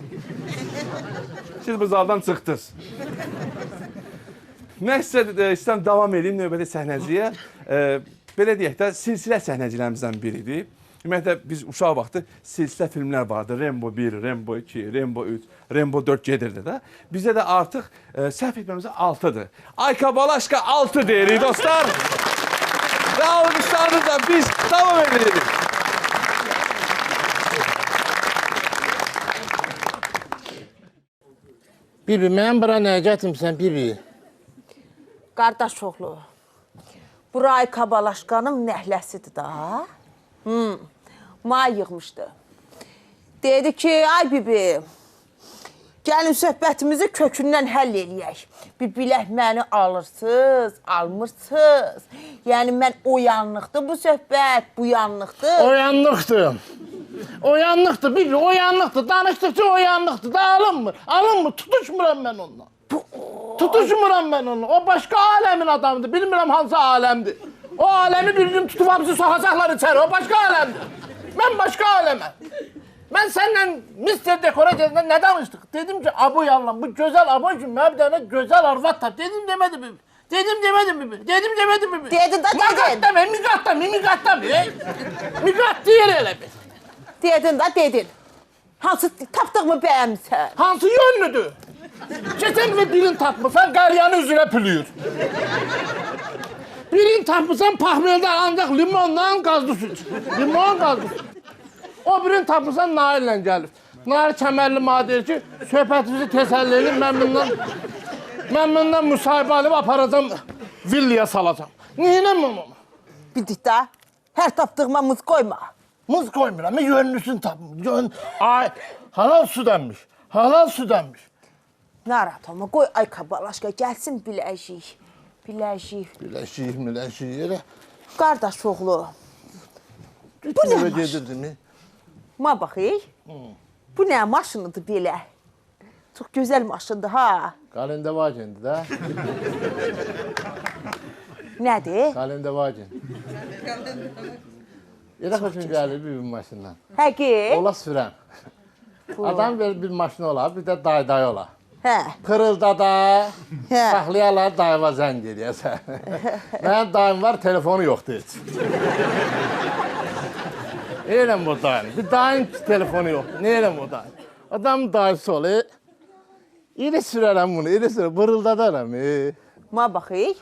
Speaker 14: Siz bu zaldan çıxdınız. Nəysə, istəyirəm davam edeyim növbəti səhnəciyə. Belə deyək də, silsilə səhnəcilərimizdən biridir. Ümumiyyətlə, biz uşaq vaxtı silsilə filmlər vardı. Rembo 1, Rembo 2, Rembo 3, Rembo 4 gedirdi də. Bizdə də artıq səhv etməmizə 6-dır. Ayka Balaşka 6 deyirik dostlar. Və almışlarınızla biz davam edirik.
Speaker 10: Bibi, mən bura nəyə gətirmişsən, Bibi?
Speaker 6: Qardaş oğlu, bura Ayka Balaşkanın nəhləsidir da. Ma yığmışdı. Dedi ki, ay bibi, gəlin söhbətimizi kökündən həll eləyək. Bir bilək məni alırsınız, almırsınız. Yəni, mən o yanlıqdır bu söhbət, bu yanlıqdır.
Speaker 10: O yanlıqdır. O yanlıqdır, Bibi, o yanlıqdır. Danışdıqca o yanlıqdır da alınmır. Alınmır, tutuşmuram mən onunla. Tutuşmuram mən onunla. O başqa aləmin adamıdır, bilmirəm hansı aləmdir. O aləmi bildim tutub hamısı soxacaqlar içəri, o başqa aləmdir. Mən başqa aləməm. Mən səninlə Mister Dekora gəzində nə danışdıq? Dedim ki, aboy alıram, bu gözəl aboy ki, mən bir dənə gözəl arvad tap. Dedim, demədim, Bibi. Dedim, demədim, Bibi. Dedim, demədim, Bibi.
Speaker 6: Dedin da dedin.
Speaker 10: Miqatda, Miqat deyir elə bir.
Speaker 6: Dedin da dedin. Hansı tapdığımı bəyəmsən?
Speaker 10: Hansı yönlüdür? Geçen ve birini tapmışsan qaryanı üzünə pülüyür. Birini tapmışsan pahmiyədə ancaq limonla qazlı süt. Limon qazlı süt. O birini tapmışsan Nail'lə gəlir. Nail kəmərli deyir ki, söhbətimizi təsəlli edin, mən bundan müsahibə alıb aparacam, villaya salacam. Neyinəm onu?
Speaker 6: Bildik də, hər tapdığıma muz qoyma.
Speaker 10: Muz qoymuram, yönlüsünü tapmış. Ay, halal südənmiş, halal südənmiş.
Speaker 6: Narahat olma, qoy Ayka Balaşka gəlsin biləcəyik.
Speaker 10: Biləcəyik, elə.
Speaker 6: Qardaş oğlu.
Speaker 10: Bu nə maşın?
Speaker 6: Ma baxıyıq. Bu nə maşınıdır belə? Çox gözəl maşındır, ha?
Speaker 10: Qalində vacendir də.
Speaker 6: Nədir?
Speaker 10: Qalində vacen. Elə xoşum gəlir bir maşından.
Speaker 6: Həqi?
Speaker 10: Ola sürən. Adam bir maşın olar, bir də day olar.
Speaker 6: Hə.
Speaker 10: Kırılda da, saxlayalar dayıva zəng eləyəsən. Mənim dayım var, telefonu yoxdur heç. Eləm bu dayım. Bir dayım telefonu yoxdur. Ne eləm o dayım? Adam dayısı olur. İri sürərəm bunu, iri sürərəm. Bırıldadaram.
Speaker 6: Ma baxıyıq.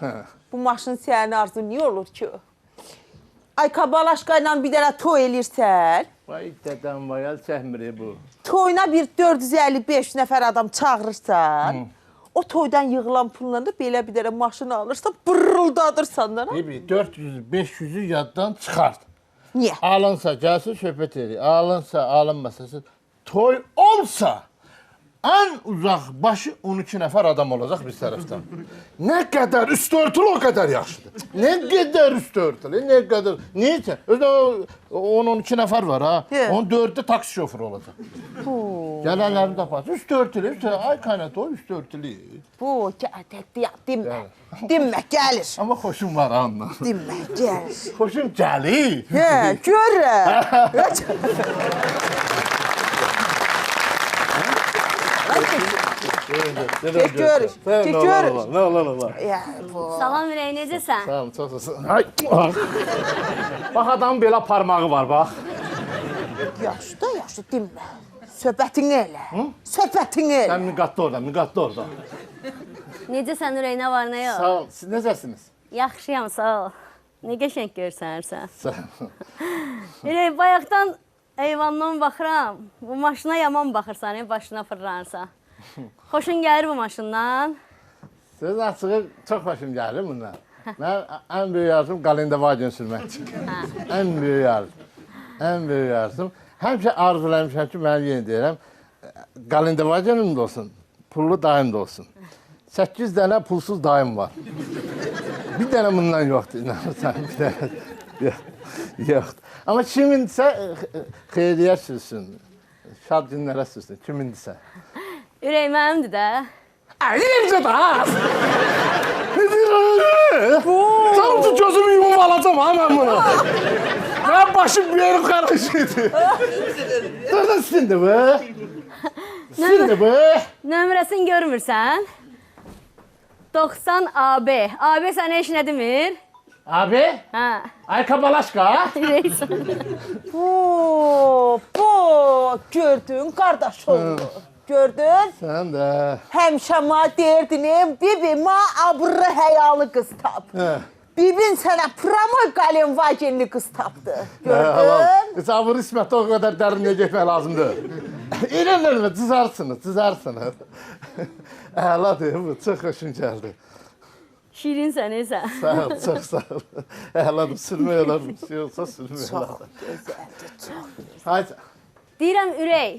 Speaker 6: Bu maşın sənin arzun niyə olur ki? Ayka Balaşka ilə bir dənə toy eləyirsən.
Speaker 10: Vay dədəm, vay əl çəkmir bu.
Speaker 6: Toyuna bir 455 nəfər adam çağırırsan. O toydan yığılan pulla da belə bir dənə maşın alırsan, bırıldadırsan da.
Speaker 10: 400-500'ü yaddan çıxart.
Speaker 6: Niyə?
Speaker 10: Alınsa gəlsin söhbət edir. Alınsa, alınmasa. Toy olsa en uzaq başı 12 nəfər adam olacaq bir tərəfdən. Nə qədər üstü örtülü o qədər yaxşıdır. Nə qədər üstü örtülü, nə qədər. Niyə? Özdə 10-12 nəfər var ha. 14'də taksi şoförü olacaq. Gələnlərini tapar. Üstü örtülü, ay kaynat o üstü örtülü.
Speaker 6: Bu, dinmə. Dinmə, gəlir.
Speaker 10: Amma xoşum var ha ondan.
Speaker 6: Dinmə, gəlir.
Speaker 10: Xoşum gəlir.
Speaker 6: Hə, görürəm. Görür.
Speaker 10: Ne olur.
Speaker 3: Salam Ürək, necəsən?
Speaker 10: Tamam, çox olsun. Ay. Bax adamın belə parmağı var, bax.
Speaker 6: Yaxşı, dinmə. Söhbətini elə. Söhbətini elə.
Speaker 10: Sən miqatda orada.
Speaker 3: Necəsən Ürək, nə var, nə yox?
Speaker 10: Sağ ol, siz necəsiniz?
Speaker 3: Yaxşıyam, sağ ol. Nə qəşəng görsənirsən.
Speaker 10: Sağ ol.
Speaker 3: Ürək, bayaqdan eyvandan baxıram. Bu maşına yaman baxırsan, başına fırlanırsan. Xoşun gəlir bu maşından?
Speaker 10: Söz açığı çox xoşum gəlir bundan. Mən ən böyük arzum qalində vagen sürməkdir. Ən böyük arzum. Həmişə arzulamışam ki, mən yenə deyirəm, qalində vagenim də olsun, pullu dayım da olsun. 8 dənə pulsuz dayım var. Bir dənə bundan yoxdur, inanırsan, bir dənə yoxdur. Amma kimindirsə xeyriyyət sürsün, şad günlərə sürsün, kimindirsə.
Speaker 3: Ürək mənimdir də.
Speaker 10: Necə da? Ne deyir? Tam gözümü yumum alacağım ha mən bunu. Mən başım bir yeri qarışıydı. Dur sildi bu. Sildi bu.
Speaker 3: Nömrəsini görmürsən? 90 AB. AB sənə heç nə demir?
Speaker 10: Abi,
Speaker 3: Hə.
Speaker 10: ay kabalaşka.
Speaker 6: Bu, gördün qardaş oğlu. Gördün?
Speaker 10: Sen de.
Speaker 6: Həmişə ma deyirdin, bibi ma abrı həyalı qız tap. Bibin sənə pramoy qalem vagenli qız tapdı. Gördün?
Speaker 10: Sen bu ismette o kadar derinliğe gitmek lazımdı. İlerlerle çızarsınız. Əladır, bu çok hoşun geldi.
Speaker 3: Şirinsən, sən.
Speaker 10: Sağ ol, çok sağ ol. Əladır, sürmək olar, bir şey olsa sürmək olar.
Speaker 6: Çox gözəldir, çox gözəl.
Speaker 10: Haydi.
Speaker 3: Deyirəm Ürək,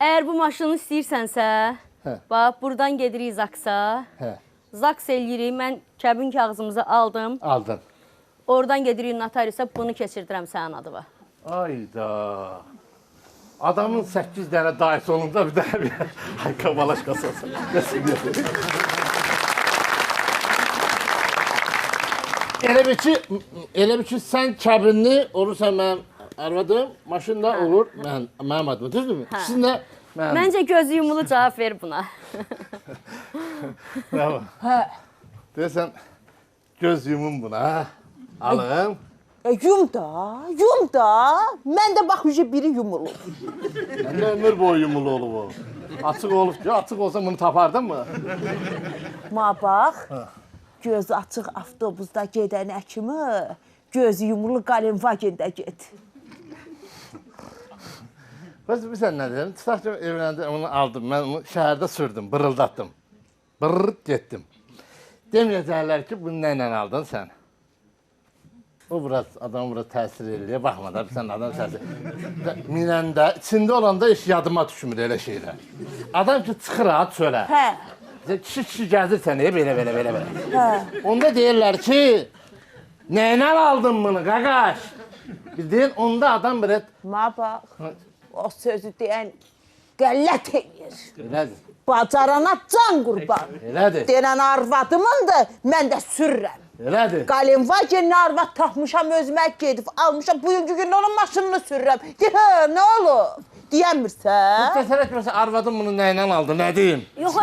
Speaker 3: əgər bu maşını istəyirsənsə, bax, buradan gedirik Zaksa. Zaks eləyirik, mən kəbin kağızımızı aldım.
Speaker 10: Aldın.
Speaker 3: Oradan gedirik notariusa, bunu keçirdirəm sənin adıma.
Speaker 10: Ayda. Adamın 8 tane dayısı olunca bir tane bir ay kabalaşkası olsun. Elə bir ki, sən kəbinli olursan mənim arvadım, maşında olur mənim adıma, düzdürmü? Sizin də mənim.
Speaker 3: Məncə gözü yumulu cavab ver buna.
Speaker 10: Bravo. Deyəsən, göz yumum buna, ha? Alın.
Speaker 6: Yum da. Mən də bax, biri yumulur.
Speaker 10: Mən də ömür boyu yumulu olub o. Açıq olub ki, açıq olsa bunu tapardın mı?
Speaker 6: Ma bax, göz açıq avtobusda gedənə kimi, göz yumulu qalem vagində get.
Speaker 10: Bilsən nə deyim? Tutaq ki, evləndə onu aldım, mən onu şəhərdə sürdüm, bırıldatdım. Bırrrt getdim. Deməyəcəklər ki, bunu nə ilə aldın sən? O adam biraz təsir ediyor, baxma da, sən adam təsir minəndə, içində olanda heç yadıma düşmür elə şeylər. Adam ki, çıxır ha, çölə. Kişi gəzir səni, belə. Onda deyirlər ki, nə ilə aldın bunu, qaqaş? Bildiyin, onda adam belə...
Speaker 6: Ma bax, o sözü deyən qəllət edir.
Speaker 10: Elədir.
Speaker 6: Bacarana can qurban.
Speaker 10: Elədir.
Speaker 6: Denən arvadımındır, mən də sürürəm.
Speaker 10: Elədir.
Speaker 6: Qalem vagenli arvad tapmışam, özümə gedib almışam, bugünkü gün onun maşınını sürürəm. Nə olur? Deyəmirsən?
Speaker 10: Desələk ki, arvadım bunu nə ilə aldı, nə deyim?
Speaker 3: Yox,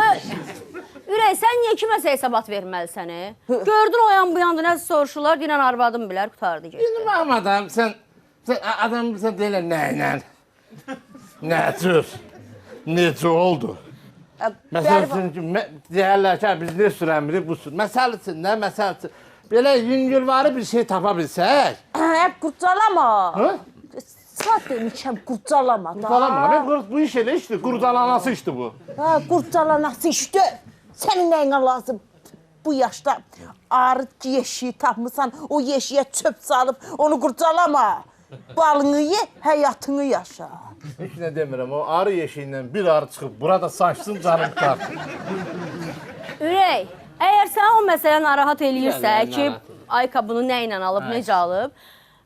Speaker 3: Ürək, sən niyə kiməsə hesabat verməli səni? Gördün o yan bu yanda nəsə soruşurlar, deyən arvadım bilər, qutardı geçdi.
Speaker 10: Bildim, adam, sən adam bilsən deyirlər, nə ilə? Nə cür? Necə oldu? Məsələn ki, deyərlər ki, biz ne sürəmirik, bu sür. Məsəl üçün, nə məsəl üçün? Belə yüngülvarı bir şey tapa bilsək.
Speaker 6: Qurcalama. Saat demişəm, qurcalama da.
Speaker 10: Qurcalama, bu iş elə işdir, qurcalanası işdir bu.
Speaker 6: Qurcalanası işdir. Sənin nəyinə lazım? Bu yaşda arı yeşiyi tapmışsan, o yeşiyə çöp salıb, onu qurcalama. Balını ye, həyatını yaşa.
Speaker 10: Heç nə demirəm, o arı yeşiyindən bir arı çıxıb, burada saçsın, canım tutar.
Speaker 3: Ürək, əgər sən o məsələ narahat eləyirsə ki, Ayka bunu nə ilə alıb, necə alıb,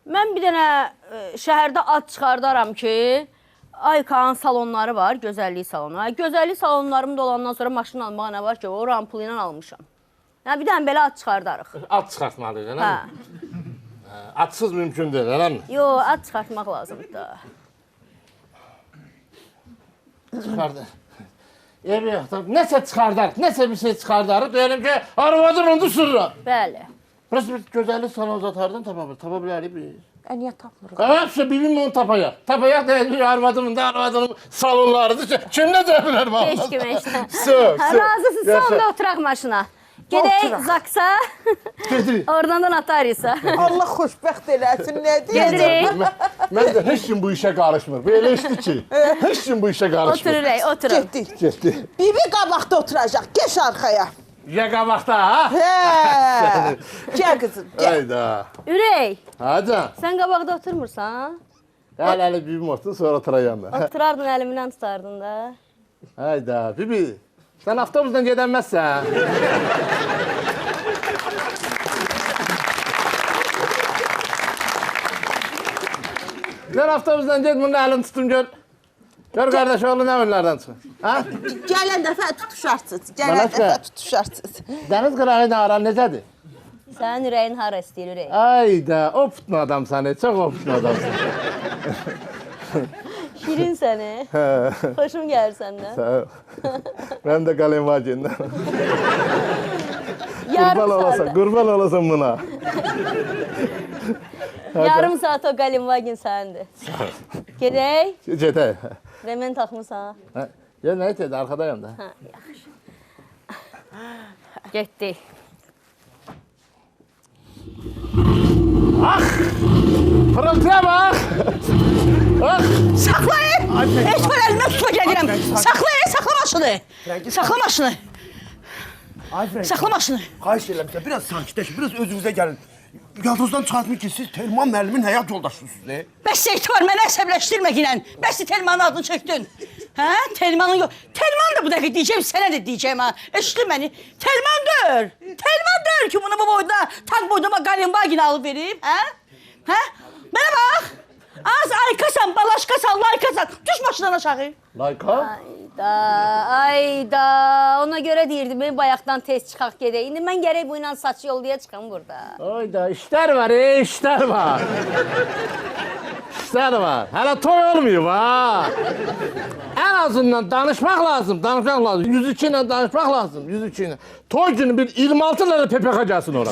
Speaker 3: mən bir dənə şəhərdə ad çıxardaram ki, Ayka'nın salonları var, gözəllik salonu. Gözəllik salonlarım dolandan sonra maşın almağa nə var ki, o rampulu ilə almışam. Yəni, bir dənə belə ad çıxardarıq.
Speaker 10: Ad çıxartmalıyıq, elə mi? Adsız mümkün deyil, elə mi?
Speaker 3: Yox, ad çıxartmaq lazımdır da.
Speaker 10: Çıxardı. Evi yoxdur, nəsə çıxardarıq, nəsə bir şey çıxardarıq, deyəlim ki, arvadım onu sürürəm.
Speaker 3: Bəli.
Speaker 10: Burası bir gözəllik salonu zatardan tapa bilərik biz.
Speaker 6: Niyə tapmırıq?
Speaker 10: Hepsi bilim onu tapayaq. Tapayaq deyil, arvadımın salonlarıdır. Kim nə deyə bilər bana?
Speaker 3: Heç kim, heç nə.
Speaker 10: Söv.
Speaker 3: Razısın, sonda oturaq maşına. Gedək Zaksa, oradan da notariusa.
Speaker 6: Allah xoşbəxt eləsin, nə
Speaker 3: deyəcəm?
Speaker 10: Mən də heç kim bu işə qarışmır. Belə işdir ki, heç kim bu işə qarışmır.
Speaker 3: Otururək, oturun.
Speaker 10: Getdi.
Speaker 6: Bibi qabaqda oturacaq, geç arxaya.
Speaker 10: Ya qabaqda, ha?
Speaker 6: Hə, gəl qızım, gəl.
Speaker 10: Hayda.
Speaker 3: Ürək,
Speaker 10: Hacan.
Speaker 3: sən qabaqda oturmursan?
Speaker 10: Əl-əli bibim otur, sonra oturayam da.
Speaker 3: Oturardın, əlimdən tutardın da.
Speaker 10: Hayda, bibi. Sən avtobusdan gedənməzsən. Sən avtobusdan ged, bunun əlini tutum gör. Gör qardaş oğlu nə önlərdən çıxır. Ha?
Speaker 6: Gələn dəfə tutuşarsınız. Gələn
Speaker 10: Malaska.
Speaker 6: dəfə tutuşarsınız.
Speaker 10: Dəniz qırağı ilə aran necədir?
Speaker 3: Sənin ürəyin hara istəyir ürək?
Speaker 10: Ayda, optun adamsan, çox optun adamsan.
Speaker 3: Şirin səni. Xoşum gəlir səndən.
Speaker 10: Sağ ol. Mən də Qalenvagindən. Qurban olasan buna.
Speaker 3: Yarım saat o Qalenvagin sənindir. Gedək.
Speaker 10: Gedək.
Speaker 3: Remen taxmısan.
Speaker 10: Ya nə etədi, arxadayım da.
Speaker 3: Hə, yaxşı. Getdik.
Speaker 10: Ax! Pırıltıya bax! Ax!
Speaker 6: Saxlayın! Heç var əlimə tutma gəlirəm. Saxlayın, saxla maşını. Saxla maşını. Saxla maşını.
Speaker 5: Xahiş edirəm sizə, biraz sakitləşin, biraz özünüzə gəlin. Yadınızdan çıxartmayın ki, siz Telman müəllimin həyat yoldaşısınız.
Speaker 6: Bəs Etibar, mənə əsəbləşdirmə ginən. Bəs Telmanın adını çəkdin. Hə? Telmanın yox. Telman da bu dəfə deyəcəm, sənə də deyəcəm ha. Eşitdin məni. Telmandır. Telmandır ki, bunu bu boyda, tak boyda Qalenvagin alıb verib, hə? Hə? Mənə bax. Az aykasan, balaşkasan, laykasan. Düş maşından aşağı.
Speaker 10: Layka?
Speaker 3: Ayda. Ona görə deyirdim, mən bayaqdan tez çıxaq gedək. İndi mən gərək bu ilə saç yolluya çıxam burada.
Speaker 10: Ayda, işlər var, işlər var. İşlər var. Hələ toy olmuyor, ha. Ən azından danışmaq lazım, danışmaq lazım. 102 ilə danışmaq lazım, 102 ilə. Toy günü bir 26 lira PPK gəlsin ora.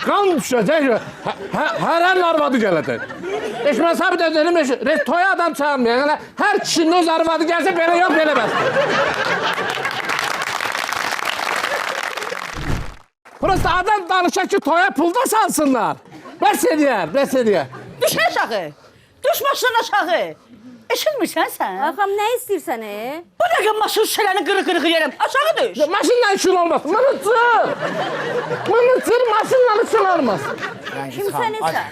Speaker 10: Qan düşəcək, hər əl arvadı gələcək. Eşmən sabit edelim, toya adam çağırmıyor. Yəni, hər kişinin öz arvadı gəlsə, belə yox, belə bəs. Prosta adam danışa ki, toya pulda sansınlar. Bəs ediyər, bəs ediyər.
Speaker 6: Düş aşağı. Düş maşından aşağı. Eşitmirsən sən?
Speaker 3: Ağam, nə istəyirsən,
Speaker 6: Bu dəqiqə maşın şüşələrini qırıq yerim. Aşağı düş.
Speaker 10: Maşınla işin olmaz. Mınıtır. Mınıtır, maşınla işin olmaz.
Speaker 3: Kimsən sən?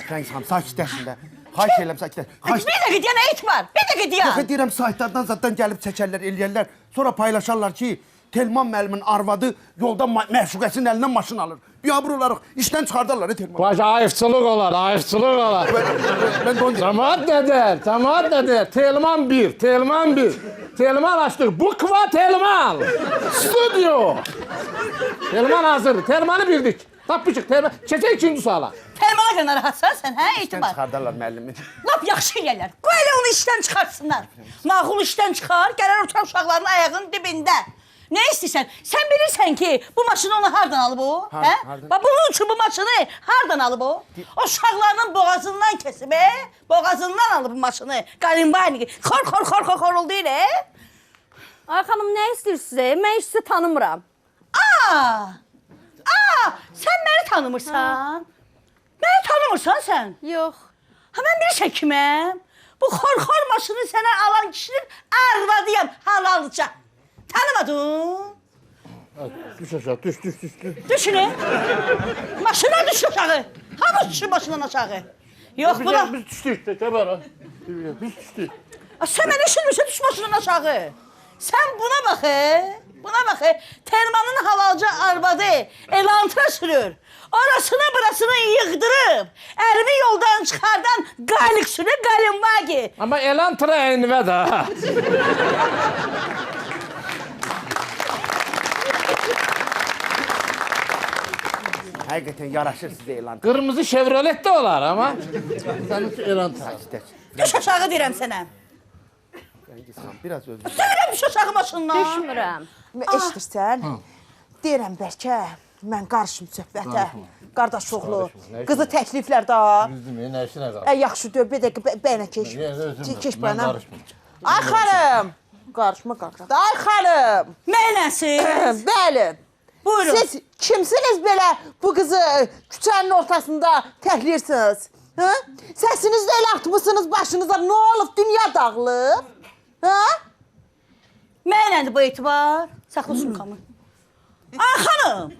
Speaker 5: Rəngiz xanım, sakitləşin də. Xahiş edirəm, sakitləşin.
Speaker 6: Bir dəqiqə deyən əyit var. Bir dəqiqə deyən.
Speaker 5: Yox, deyirəm, saytlardan zaten gəlib çəkərlər, eləyərlər. Sonra paylaşarlar ki, Telman müəllimin arvadı yolda məşuqəsinin əlindən maşın alır. Biabır olaraq işdən çıxardarlar, Telman.
Speaker 10: Baş ayıfçılıq olar, ayıfçılıq olar.
Speaker 5: Ben don
Speaker 10: Cəmaat nədir, cəmaat nədir? Telman 1, Telman 1. Telman açdıq, Bukva Telman. Studio. Telman hazır, Telmanı bildik. Tapmışıq, Telman. Keçək ikinci suala.
Speaker 6: Telmana qədər narahatsan sən, hə?
Speaker 5: işdən
Speaker 6: Etibar.
Speaker 5: çıxardarlar müəllimi.
Speaker 6: Lap yaxşı eləyərlər. Qoy elə onu işdən çıxartsınlar. Nağıl işdən çıxar, gələr oturan uşaqların ayağının dibində. Nə istəyirsən? Sən bilirsən ki, bu maşını onu hardan alıb o? Hə? Bax, bunun üçün bu maşını hardan alıb o? O uşaqlarının boğazından kesib, boğazından alıb bu maşını. Qalenvagin, xor oldu elə.
Speaker 3: Ay xanım, nə istəyirsiniz? Mən sizi tanımıram.
Speaker 6: Sən məni tanımırsan? Məni tanımırsan sən?
Speaker 3: Yox.
Speaker 6: Ha, mən bilirsən kiməm? Bu xor maşını sənə alan kişinin arvadıyam, halalca. Tanımadın?
Speaker 10: Düş aşağı, düş.
Speaker 6: Düş ne? Maşına düş aşağı. Hamı düşür başından aşağı. Yok bu da...
Speaker 10: Biz düşdük, kəbəra. Biz düşdük.
Speaker 6: Sen beni düşünmüşsün düş başından aşağı. Sen buna bak Buna bak Telmanın halalca arvadı elantra sürür. Orasını burasını yıktırıp elimi yoldan çıkardan gaylık sürür Qalenvagin.
Speaker 10: Ama elantra envə də.
Speaker 5: Həqiqətən yaraşır sizə elan.
Speaker 10: Qırmızı Chevrolet də olar ama. Sənin elantra.
Speaker 6: Düş aşağı deyirəm sənə.
Speaker 5: Biraz özür.
Speaker 6: Sənə düş aşağı maşından.
Speaker 3: Düşmürəm.
Speaker 6: Eşidirsən? Deyirəm bəlkə mən qarışım söhbətə. Qardaş oğlu, qızı təkliflər də.
Speaker 10: Düzdür, nə işinə qalır?
Speaker 6: Yaxşı, bir dəqiqə bəyənə keç. Keç
Speaker 10: Mən
Speaker 6: bana.
Speaker 10: qarışmıram.
Speaker 6: Ay xanım. Qarışma. Ay xanım. Mənəsiz? Bəli. Buyurun. Siz kimsiniz belə bu qızı küçənin ortasında təklirsiniz? Ha? Səsiniz də elə atmışsınız başınıza. Nə olub? Dünya dağılıb? Ha? Mənədir bu etibar. Saxla sumkamı. Ay xanım.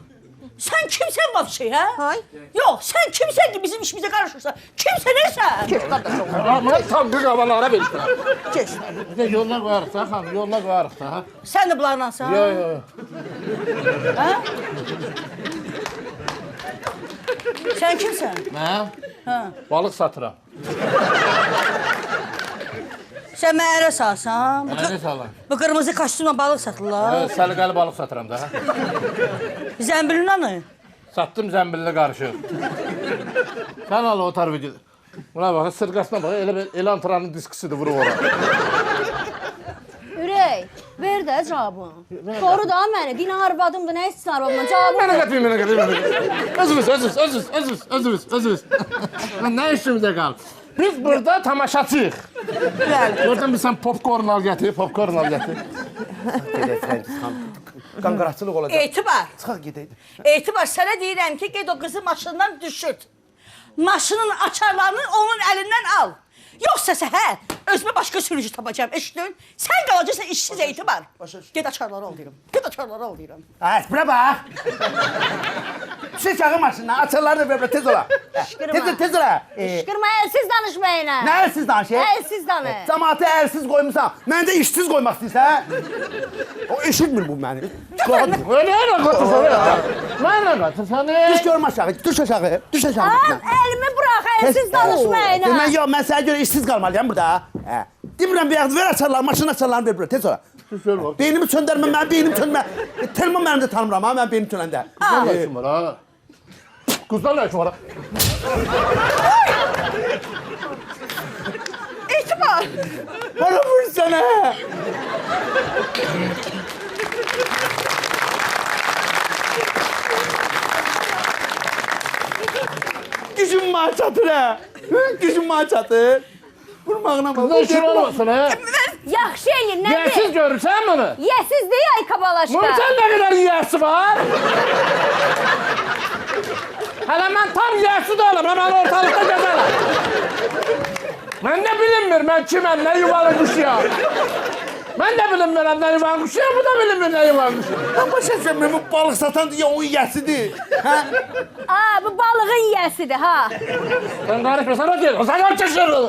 Speaker 6: Sen kimsen vapşi ha? Hay. Yok sen kimsen ki bizim işimize karışırsa? Kimsen neysen? Keş kardeş oğlum.
Speaker 10: Ama tankı qavalara verirsən.
Speaker 6: Keş.
Speaker 10: Bir də yoluna qoyarıq da, xanım, yoluna qoyarıq da. Ha?
Speaker 6: Sen de bunlardansan?
Speaker 10: Yo.
Speaker 6: Ha? Sen kimsen?
Speaker 10: Mən
Speaker 6: Ha.
Speaker 10: balıq satıram.
Speaker 6: Sən mənə ərə salsan.
Speaker 10: Nə salam?
Speaker 6: Bu qırmızı kostyumla balıq satırlar.
Speaker 10: Səliqəli balıq satıram da.
Speaker 6: Zəmbilin anı.
Speaker 10: Satdım zəmbillə qarışıq. Sən al o tarafı gidin. Buna bax, sırqasına bax, elə antranın diskisidir, vurub ora.
Speaker 3: Ürək, ver də cavabını. Soru da məni, dinə arvadımdır, nə istəyir arvadımdan cavabını.
Speaker 10: Mənə qətim. Özümüz. Nə işimizə qalıb? Biz burada tamaşaçıyıq. Oradan bir sən popcorn al gətir,
Speaker 2: Qanqaraçılıq olacaq.
Speaker 6: Etibar.
Speaker 2: Çıxaq gedəydi.
Speaker 6: Etibar, sənə deyirəm ki, ged o qızı maşından düşürt. Maşının açarlarını onun əlindən al. Yoxsa səhər özümə başqa sürücü tapacağım, eşitdin? Sən qalacaqsan işsiz Etibar. Ged açarları al deyirəm.
Speaker 5: Bura bax. Düşün çağı maşından, açarları da böyle tez ola. Tez ola.
Speaker 3: Qışqırma, əlsiz danışmayın.
Speaker 5: Nə əlsiz danışır?
Speaker 3: Əlsiz danış.
Speaker 5: Cəmaatı əlsiz qoymusan, mən də işsiz qoymaq istəyirsən. O eşitmir bu məni.
Speaker 10: Mənə qatırsan.
Speaker 5: Düş görüm aşağı, düş aşağı.
Speaker 3: Al, əlimi burax, əlsiz danışmayın.
Speaker 5: Mən sənə görə işsiz qalmalıyam burada. Demirəm bir ver açarlar, maşın açarlarını ver bura, tez ola. Beynimi söndərmə, mənim beynim söndürmə. Telman mənim də tanımıram ha, mən beynim söndəndə.
Speaker 10: Qızlar nə işin var ha? Qızlar nə işin var ha?
Speaker 6: Etibar.
Speaker 5: Bana vur sənə. Gücüm var çatır ha. Gücüm var çatır. Vurmağına bak.
Speaker 10: Ne işin olmasın ha?
Speaker 3: Yaxşı elin, nədir?
Speaker 10: Yəsiz görürsən bunu?
Speaker 3: Yəsiz deyil, ay kabalaşqa.
Speaker 10: Bunun sən nə qədər yiyəsi var? Hələ mən tam yiyəsi də olam, mən ortalıqda gəzərəm. Mən də bilinmir, mən kiməm, nə yuvalı quşuyam. Mən də bilinmirəm, nə yuvalı quşuyam, bu da bilinmir, nə yuvalı quşuyam.
Speaker 5: Lan başa sen bu balık satan diye onun yiyəsidir. Ha?
Speaker 3: Aa, bu balığın yiyəsidir, ha.
Speaker 10: Sən qarışmasan o deyil, o sən qarışırır.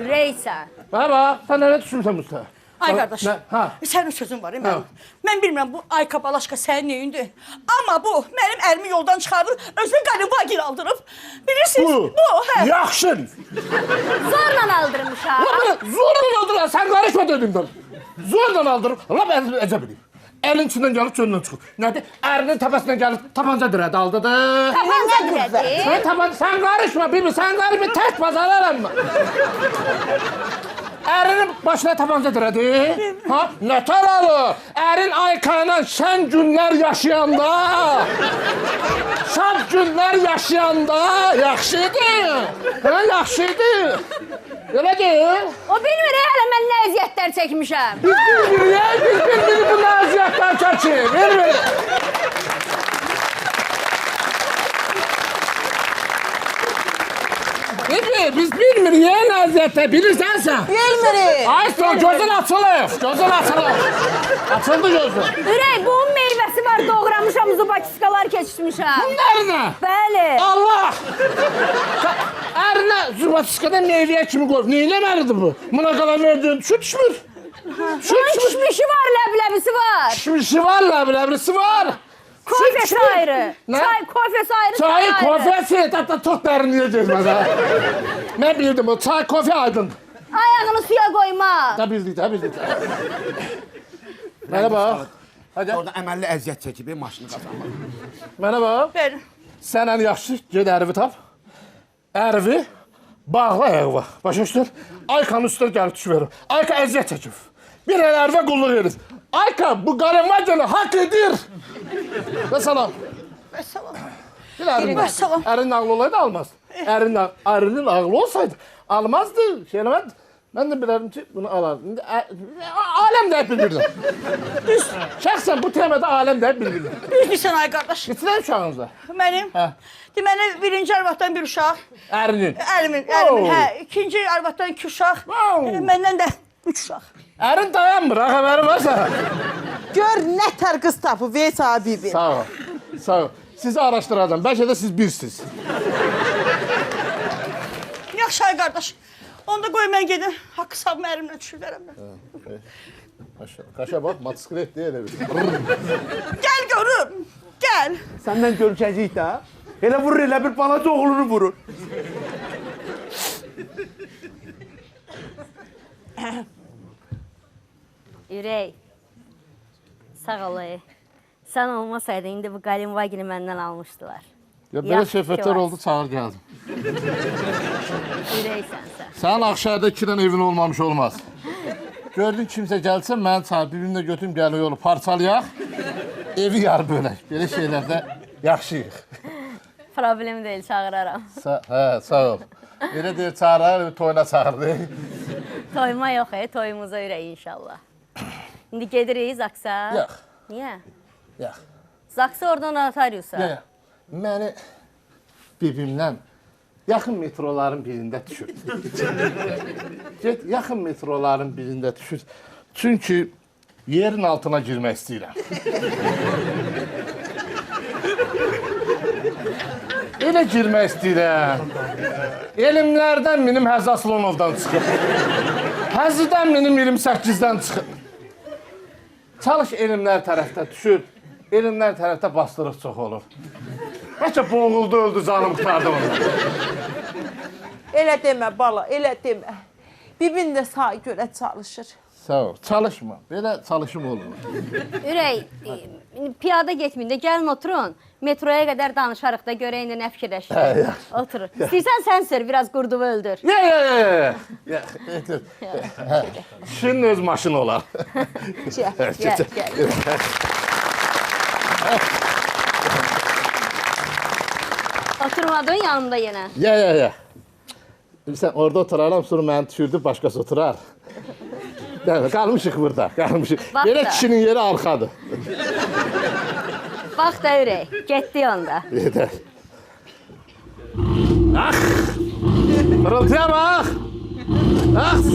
Speaker 3: Ürəksən.
Speaker 10: Bana bax, sən nələ düşünürsən Mustafa?
Speaker 6: Ay qardaş,
Speaker 10: Ha.
Speaker 6: sənin sözün var mənim. Mən bilmirəm bu ay kabalaşqa sənin neyindir. Amma bu mənim əlimi yoldan çıxardır, özünü qalibagil aldırıb. Bilirsiniz, bu, hə.
Speaker 10: Yaxşı.
Speaker 3: Zorla aldırmış, ha.
Speaker 10: Zorla aldırır, sən qarışma dedimdən. Zorla aldırır, lap əcəb edeyim. Elin içindən gəlib çölündən çıxır. Nədir? Ərinin təpəsindən gəlib tapanca dirədi, aldadı.
Speaker 3: Tapanca dirədi?
Speaker 10: Sən qarışma, bibi, sən qarışma, tək bazararam mı? Ərinin başına tapanca dirədi. Ha? Nətər alı? Ərin Aykanla şən günlər yaşayanda, şad günlər yaşayanda yaxşıydı. Hə, yaxşıydı. Elə deyil.
Speaker 3: O bilmir, hələ mən nə əziyyətlər çəkmişəm.
Speaker 10: Biz bilmirik bu əziyyətlər çəkir. Bilmirik. Biz bilmirik nə əziyyətlər, bilirsən sən?
Speaker 6: Bilmirik.
Speaker 10: Ay, gözün açılır, gözün açılır. Açıldı gözün.
Speaker 3: Ürək, bunun meyvəsi var, doğramışam, zubakiskalar keçmişəm.
Speaker 10: Bunlar nə?
Speaker 3: Bəli.
Speaker 10: Allah! Ərinə zubakiskada meyvəyə kimi qoyub, neyləməlidir bu? Buna qədər verdiyin su düşmür.
Speaker 3: Bunun kişmişi var, ləbləbisi var.
Speaker 10: Kişmişi var, ləbləbisi var.
Speaker 3: Kofesi ayrı. Çay, kofesi ayrı,
Speaker 10: çay kofesi, hatta çok dərinliyə gezməz ha. Mən bilirdim o, çay, kofe aydın.
Speaker 3: Ayağını suya koyma.
Speaker 10: Da bildik. Mənə bax. Hadi.
Speaker 5: Orada əməlli əziyyət çəkib, maşını qazanmaq.
Speaker 10: Mənə bax.
Speaker 6: Ver.
Speaker 10: Sən ən yaxşı, ged ərivi tap. Ərivi, bağla ayağı. Başa düşdün? Aykanın üstünə gəlib düş verir. Ayka əziyyət çəkib. Bir el ərivə qulluq edir. Ayka, bu qarinvacanı hak edir. Və salam.
Speaker 6: Vəssalam.
Speaker 10: Ərinin ağlı olaydı almaz. Ərinin ağlı olsaydı almazdı. Mən də bilərdim ki, bunu alardım. Aləm də bilirdim. Şəxsən bu temada aləm də bilirdim.
Speaker 6: Bilirsən ay qardaş.
Speaker 10: Getirən uşağınızda.
Speaker 6: Mənim. Deməli, birinci arvaddan bir uşaq.
Speaker 10: Ərinin.
Speaker 6: Ərimin, hə. İkinci arvaddan 2 uşaq. Məndən də 3 uşaq.
Speaker 10: Ərin dayanmır, ha, xəbəri varsa.
Speaker 6: Gör nə tər qız tapıb, Veys abi.
Speaker 10: Sağ ol. Sizi araşdıracağım, bəlkə də siz birsiniz.
Speaker 6: Yaxşı ay qardaş. Onda qoy mən gedim, haqq hesabımı ərimlə düşürlərəm mən.
Speaker 10: Qaşa bax, motosiklet deyə
Speaker 6: Gəl görüm, gəl.
Speaker 5: Səndən görüşəcəyik də. Elə vurur, elə bir balaca oğlunu vurur.
Speaker 3: Ürək. Sağ ol. Sən olmasaydın indi bu qalin vagini məndən almışdılar.
Speaker 10: Ya belə söhbətlər oldu, çağır gəldim.
Speaker 3: Ürəksən sən.
Speaker 10: Sənin Ağşəhərdə 2 dənə evin olmamış olmaz. Gördün kimsə gəlsə, məni çağır, bir-birinə götürüm gəlir yolu parçalayaq, evi yar bölək. Belə şeylərdə yaxşıyıq.
Speaker 3: Problem deyil, çağıraram.
Speaker 10: Sağ ol. Elə deyir, çağırar, toyuna çağırdı.
Speaker 3: Toyuma yox, toyumuza ürək inşallah. İndi gedirik Zaksa.
Speaker 10: Yox.
Speaker 3: Niyə?
Speaker 10: Yox.
Speaker 3: Zaksa oradan notariusa.
Speaker 10: Yox. Məni bibimlə yaxın metroların birində düşür. Get, yaxın metroların birində düşür. Çünki yerin altına girmək istəyirəm. Elə girmək istəyirəm. Elmlərdən minim Həzz Aslonovdan çıxıb. Həzzidən minim 28-dən çıxıb. Çalış elmlər tərəfdə düşür. Elmlər tərəfdə bastırıq çox olur. Bəlkə boğuldu, öldü, canım qurtardı onu.
Speaker 6: Elə demə bala, elə demə. Bibin də sağa görə çalışır.
Speaker 10: Sağ ol. Çalışma. Belə çalışım olur.
Speaker 3: Ürək, piyada getməyin də gəlin oturun. Metroya qədər danışarıq da görək indi nə fikirləşir. Otur. İstəyirsən sən sür, biraz qurduvu öldür.
Speaker 10: Kişinin öz maşını olar.
Speaker 3: Gəl. Oturmadın yanımda yenə.
Speaker 10: Ya. Bilirsən, orada oturaram, sonra məni düşürdü, başqası oturar. Qalmışıq burada, qalmışıq. Belə kişinin yeri arxadır.
Speaker 3: Bax da ürək, getdi onda.
Speaker 10: Yedər. Pırıltıya bax.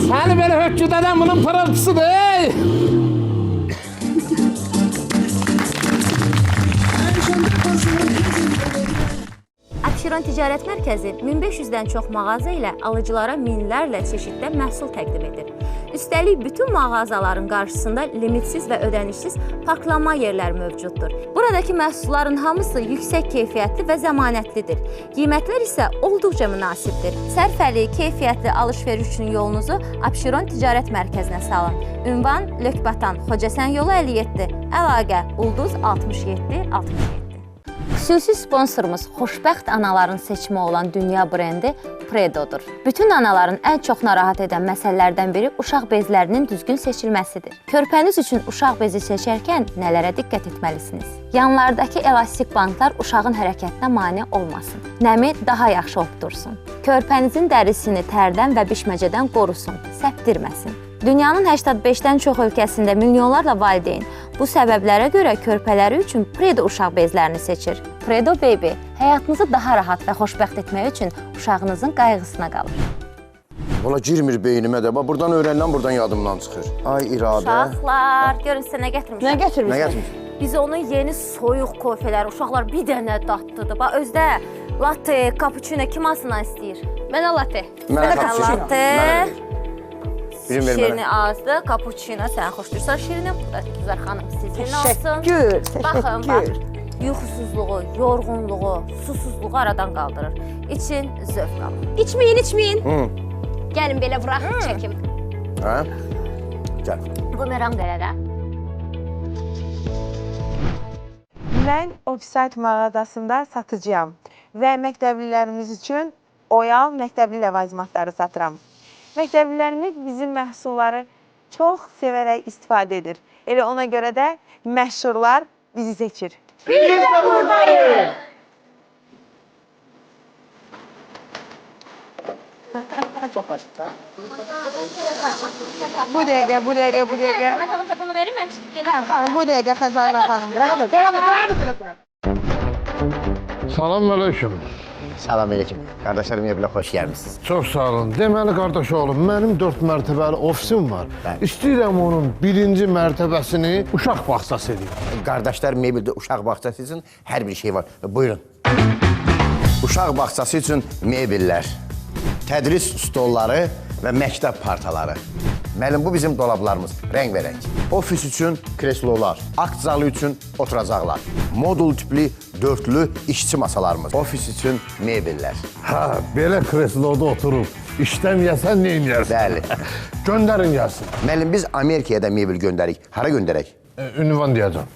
Speaker 10: Səni belə hökküdədən bunun pırıltısıdır, ey!
Speaker 7: Abşeron Ticarət Mərkəzi 1500-dən çox mağaza ilə alıcılara minlərlə çeşiddə məhsul təqdim edir. Üstəlik, bütün mağazaların qarşısında limitsiz və ödənişsiz parklanma yerləri mövcuddur. Buradakı məhsulların hamısı yüksək keyfiyyətli və zəmanətlidir. Qiymətlər isə olduqca münasibdir. Sərfəli, keyfiyyətli alış-veriş üçün yolunuzu Abşeron Ticarət Mərkəzinə salın. Ünvan Lökbatan, Xocəsən yolu 57, əlaqə Ulduz 6767. Xüsusi sponsorumuz xoşbəxt anaların seçimi olan dünya brendi Predodur. Bütün anaların ən çox narahat edən məsələlərdən biri uşaq bezlərinin düzgün seçilməsidir. Körpəniz üçün uşaq bezi seçərkən nələrə diqqət etməlisiniz? Yanlardakı elastik bantlar uşağın hərəkətinə mane olmasın. Nəmi daha yaxşı obdursun. Körpənizin dərisini tərdən və bişməcədən qorusun, səpdirməsin. Dünyanın 85-dən çox ölkəsində milyonlarla valideyn bu səbəblərə görə körpələri üçün Predo uşaq bezlərini seçir. Predo Baby həyatınızı daha rahat və xoşbəxt etmək üçün uşağınızın qayğısına qalır.
Speaker 2: Valla girmir beynimə də. Buradan öyrənilən, buradan yadımdan çıxır. Ay iradə.
Speaker 7: Uşaqlar, görün sizə nə gətirmişəm?
Speaker 6: Nə gətirmişsən?
Speaker 2: Nə gətirmişsən?
Speaker 7: Biz onun yeni soyuq kofeləri, uşaqlar bir dənə dadlıdır. Bax, özdə latte, cappuccino kim alsınlar istəyir?
Speaker 3: Mənə latte.
Speaker 2: Mənə cappuccino.
Speaker 7: Şirini azdır, cappuccino sən xoşdursan. Şirini Güzər xanım sizin olsun.
Speaker 6: Təşəkkür.
Speaker 7: Baxın, bax, yuxusuzluğu, yorğunluğu, susuzluğu aradan qaldırır. İçin zövq alın.
Speaker 3: İçməyin. Gəlin belə vuraq, çəkim.
Speaker 2: Hə? Gəl.
Speaker 7: Bumerang dərədə.
Speaker 8: Mən Offside mağazasında satıcıyam və məktəblilərimiz üçün Oyal məktəbli ləvazimatları satıram. Məktəblilərimiz bizim məhsulları çox sevərək istifadə edir. Elə ona görə də məşhurlar bizi seçir.
Speaker 9: Biz də buradayıq.
Speaker 8: Bu dəqiqə.
Speaker 7: Bunu verir mən?
Speaker 8: Bu dəqiqə Xəzanə xanım.
Speaker 10: Salam aleyküm.
Speaker 2: Salam aleyküm. Qardaşlarım evlə xoş gəlmişsiniz.
Speaker 10: Çox sağ olun. Deməli, qardaş oğlum, mənim 4 mərtəbəli ofisim var. İstəyirəm onun 1-ci mərtəbəsini uşaq bağçası edeyim.
Speaker 2: Qardaşlar mebeldə uşaq bağçası üçün hər bir şey var. Buyurun. Uşaq bağçası üçün mebellər, tədris stolları və məktəb partaları. Müəllim, bu bizim dolablarımız, rəngbərəng. Ofis üçün kreslolar, akt zalı üçün oturacaqlar, modul tipli dörtlü işçi masalarımız, ofis üçün mebellər.
Speaker 10: Belə kresloda oturub İstəməyəsən nə edərsən?
Speaker 2: Bəli.
Speaker 10: Göndərin gəlsin.
Speaker 2: Müəllim, biz Amerikaya da mebel göndərik. Hara göndərək?
Speaker 10: Ünvan deyəcəm.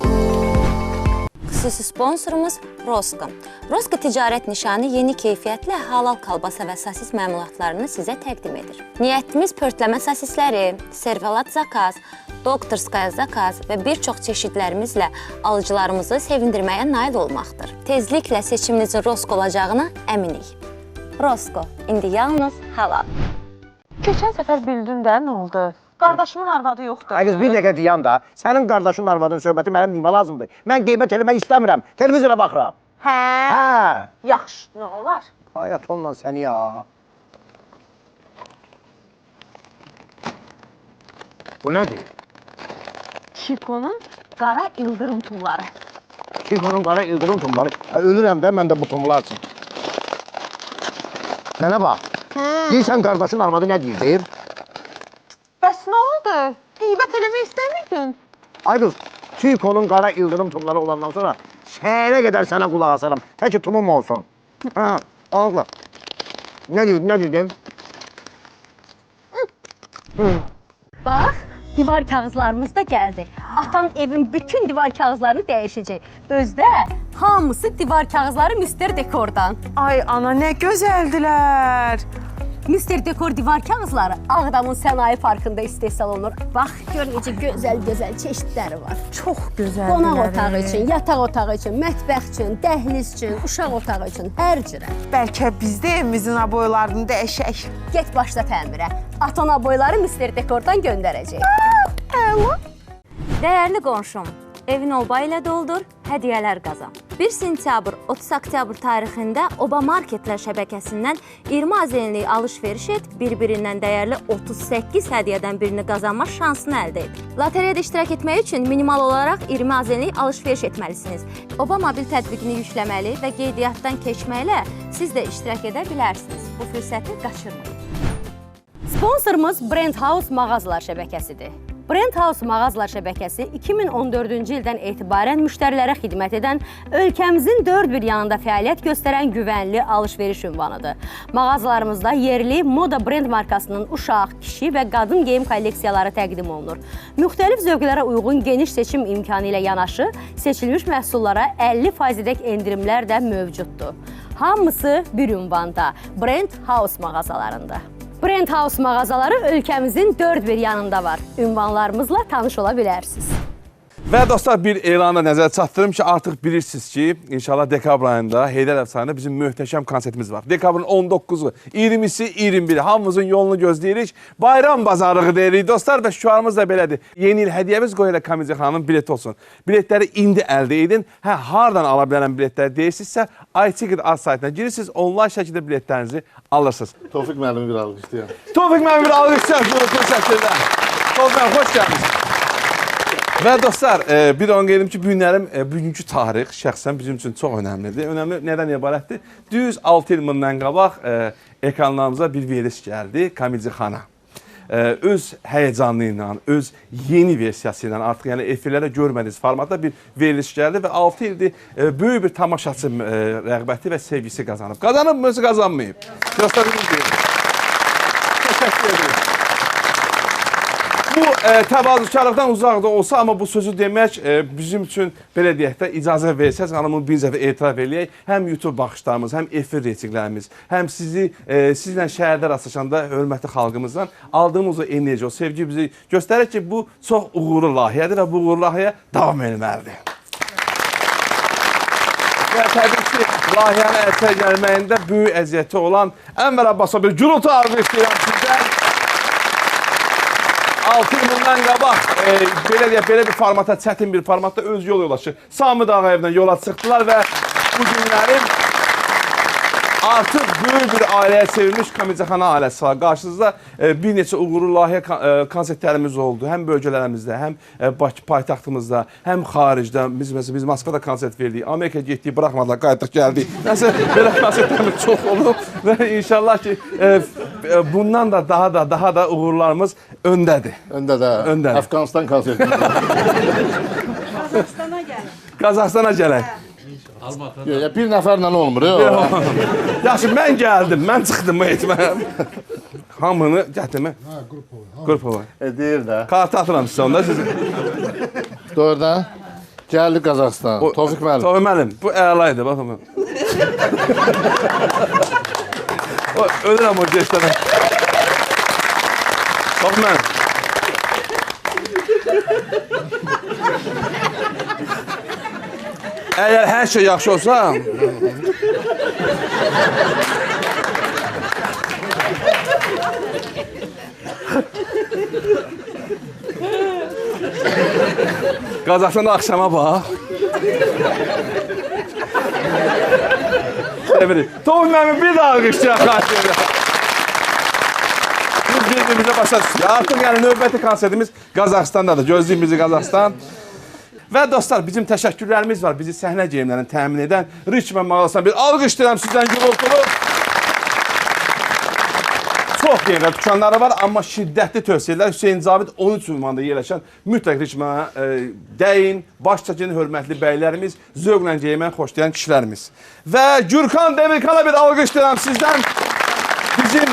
Speaker 15: Xüsusi sponsorumuz Roska. Roska ticarət nişanı yeni keyfiyyətlə halal kalbasa və sosis məmulatlarını sizə təqdim edir. Niyyətimiz pörtləmə sosisləri, servelat zakaz, doktorskaya zakaz və bir çox çeşidlərimizlə alıcılarımızı sevindirməyə nail olmaqdır. Tezliklə seçiminizin Roska olacağına əminik. Rosko, indi yalnız halal.
Speaker 8: Keçən səfər bildin də nə oldu? Qardaşımın arvadı yoxdur.
Speaker 2: Ay qız, bir dəqiqə deyəm da, sənin qardaşın arvadının söhbəti mənim nima lazımdır. Mən qeybət eləmək istəmirəm, televizora baxıram.
Speaker 8: Hə?
Speaker 2: Hə.
Speaker 8: Yaxşı, nə olar?
Speaker 2: Hayat onunla səni ya. Bu nədir?
Speaker 8: Şikonun qara ildırım tumları.
Speaker 2: Şikonun qara ildırım tumları. Ölürəm də mən də bu tumlar üçün. Mənə bax. Deyirsən qardaşın arvadı nə deyir?
Speaker 8: Bəs nə oldu? Qeybət eləmək istəmirdin?
Speaker 2: Ay qız, Şikonun qara ildırım tumları olandan sonra şəhərə qədər sənə qulaq asaram. Təki tumum olsun. Hə, ağla. Nə dedim?
Speaker 3: Bax, divar kağızlarımız da gəldi. Atan evin bütün divar kağızlarını dəyişəcək. Özdə hamısı divar kağızları Mister Dekor'dan.
Speaker 8: Ay ana, nə gözəldilər.
Speaker 3: Mister Dekor divar kağızları Ağdamın Sənaye Parkında istehsal olunur. Bax, gör necə gözəl çeşidləri var.
Speaker 8: Çox gözəldir.
Speaker 3: Qonaq otağı üçün, yataq otağı üçün, mətbəx üçün, dəhliz üçün, uşaq otağı üçün, hər cürə.
Speaker 8: Bəlkə biz də evimizin aboylarını dəyişək.
Speaker 3: Get başla təmirə. Atan aboyları Mister Dekor'dan göndərəcək.
Speaker 8: Əla.
Speaker 15: Dəyərli qonşum, evin olba ilə doldur, hədiyyələr qazan. 1 sentyabr 30 oktyabr tarixində Oba Marketlər şəbəkəsindən 20 azenlik alış-veriş et, bir-birindən dəyərli 38 hədiyyədən birini qazanma şansını əldə et. Lotereyada iştirak etmək üçün minimal olaraq 20 azenlik alış-veriş etməlisiniz. Oba mobil tətbiqini yükləməli və qeydiyyatdan keçməklə siz də iştirak edə bilərsiniz. Bu fürsəti qaçırmayın.
Speaker 3: Sponsorumuz Brand House mağazalar şəbəkəsidir. Brand House mağazalar şəbəkəsi 2014-cü ildən etibarən müştərilərə xidmət edən, ölkəmizin dörd bir yanında fəaliyyət göstərən güvənli alış-veriş ünvanıdır. Mağazalarımızda yerli moda brend markasının uşaq, kişi və qadın geyim kolleksiyaları təqdim olunur. Müxtəlif zövqlərə uyğun geniş seçim imkanı ilə yanaşı, seçilmiş məhsullara 50%dək endirimlər də mövcuddur. Hamısı bir ünvanda, Brand House mağazalarında. Brand House mağazaları ölkəmizin dörd bir yanında var. Ünvanlarımızla tanış ola bilərsiniz.
Speaker 14: Və dostlar, bir elana nəzər çatdırım ki, artıq bilirsiniz ki, inşallah dekabr ayında Heydər Əfsanədə bizim möhtəşəm konsertimiz var. Dekabrın 19-u, 20-si, 21-i hamımızın yolunu gözləyirik. Bayram bazarlığı deyirik dostlar və şüarımız da belədir. Yeni il hədiyəmiz qoyaraq Kamizə xanımın bileti olsun. Biletləri indi əldə edin. Hardan ala bilən biletləri deyirsinizsə, iTicket ad saytına girirsiniz, onlayn şəkildə biletlərinizi alırsınız.
Speaker 10: Tofiq müəllimi bir alıq istəyəm.
Speaker 14: Tofiq müəllimi bir alıq istəyəm. Tofiq müəllim, xoş gəldiniz. Və dostlar, bir onu qeydim ki, bugünkü tarix şəxsən bizim üçün çox önəmlidir. Önəmli nədən ibarətdir? Düz 6 il bundan qabaq ekranlarımıza bir veriliş gəldi Kamizə xana. Öz həyəcanlı ilə, öz yeni versiyası ilə artıq yəni efirlərdə görmədiyiniz formatda bir veriliş gəldi və 6 ildir böyük bir tamaşaçı rəğbəti və sevgisi qazanıb. Qazanıb mı, qazanmayıb? Dostlar, təşəkkür edirik. Bu təvazökarlıqdan uzaqda olsa, amma bu sözü demək bizim üçün belə deyək də icazə versəz, hanımın bir zəfə etiraf eləyək. Həm YouTube baxışlarımız, həm efir reytinqlərimiz, həm sizlə şəhərdə rastlaşanda hörmətli xalqımızdan aldığımız o enerji, o sevgi bizi göstərir ki, bu çox uğurlu layihədir və bu uğurlu layihə davam etməlidir. Və təbii ki, layihənin əlçə gəlməyində böyük əziyyəti olan Ənvər Abbasova bir gürültü arzu istəyirəm sizdən. 6 il bundan qabaq belə bir formatda, çətin bir formatda öz yol yolaşı Samid Ağayevdən yola çıxdılar və bu günlərin artıq böyük bir ailəyə çevrilmiş Kamizə xana ailəsi var. Qarşınızda bir neçə uğurlu layihə konsertlərimiz oldu. Həm bölgələrimizdə, həm Bakı paytaxtımızda, həm xaricdə. Biz Moskvada konsert verdik, Amerikaya getdik, buraxmadılar, qayıtdıq, gəldik. Nəsə, belə konsertlərimiz çox olub və inşallah ki, bundan da daha da uğurlarımız öndədir.
Speaker 10: Öndədir. Afqanistan konsertimiz.
Speaker 14: Qazaxstana gələk.
Speaker 10: Bir nəfərlə olmur.
Speaker 14: Yaxşı, mən gəldim, mən çıxdım etməyəm. hamını gətirmə. Qrupova.
Speaker 10: Deyir də.
Speaker 14: Kartı atıram sizə onda siz.
Speaker 10: Doğrudan. Gəldi Qazaxıstan. Tofiq müəllim.
Speaker 14: Tofiq müəllim, bu əlaydı, baxın. Ölürəm o geçlərdən. Tofiq müəllim. Əgər hər şey yaxşı olsa... Qazaxstanda axşama bax. Tofiq müəllim bir daha alqışlayaq xahiş. Biz bir-birimizə başa düşürük. Artıq yəni növbəti konsertimiz Qazaxstandadır. Gözləyin bizi Qazaxstan. Və dostlar, bizim təşəkkürlərimiz var. Bizi səhnə geyimlərini təmin edən Richmond mağazasına bir alqışlayıram sizdən gürültülü. Çox yerdə dükanları var, amma şiddətli tövsiyələr. Hüseyin Cavid 13 ünvanda yerləşən mütləq Richmonda dəyin, baş çəkin hörmətli bəylərimiz, zövqlə geyməni xoşlayan kişilərimiz. Və Gürkan Demirkan'a bir alqışlayıram sizdən. Bizim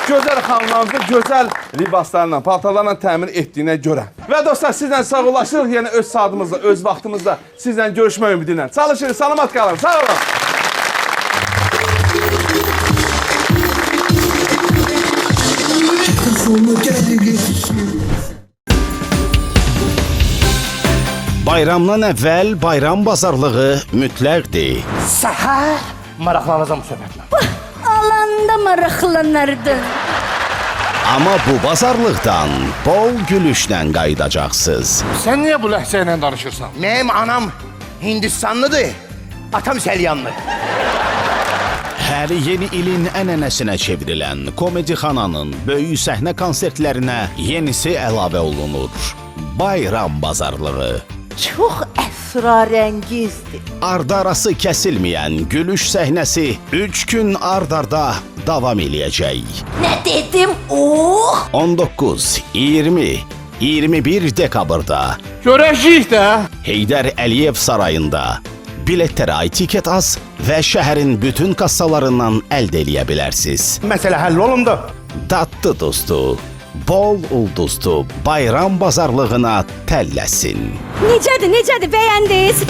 Speaker 14: gözəl xanımlarımızı gözəl libaslarla, paltarlarla təmin etdiyinə görə. Və dostlar, sizlə sağollaşırıq, yəni öz saatımızda, öz vaxtımızda sizlə görüşmə ümidi ilə. Çalışırıq, salamat qalın, sağ olun.
Speaker 1: Bayramdan əvvəl bayram bazarlığı mütləqdir.
Speaker 10: Səhər maraqlanacam bu söhbətlə.
Speaker 3: Alanda maraqlanırdın.
Speaker 1: Amma bu bazarlıqdan bol gülüşlə qayıdacaqsınız.
Speaker 10: Sən niyə bu ləhcə ilə danışırsan?
Speaker 2: Mənim anam Hindistanlıdır, atam Səlyanlı.
Speaker 1: Hər yeni ilin ənənəsinə çevrilən Komedixananın böyük səhnə konsertlərinə yenisi əlavə olunur. Bayram bazarlığı.
Speaker 6: Çox əsrarəngizdir.
Speaker 1: Ardarası kəsilməyən gülüş səhnəsi 3 gün ard-arda davam eləyəcək.
Speaker 6: Nə dedim?
Speaker 1: 19, 20, 21 dekabrda
Speaker 10: Görəcəyik də.
Speaker 1: Heydər Əliyev sarayında biletləri iTicket.az və şəhərin bütün kassalarından əldə eləyə bilərsiniz.
Speaker 10: Məsələ həll olundu.
Speaker 1: Dadlı dostu, bol ulduzlu bayram bazarlığına təlləsin.
Speaker 3: Necədir, bəyəndiniz?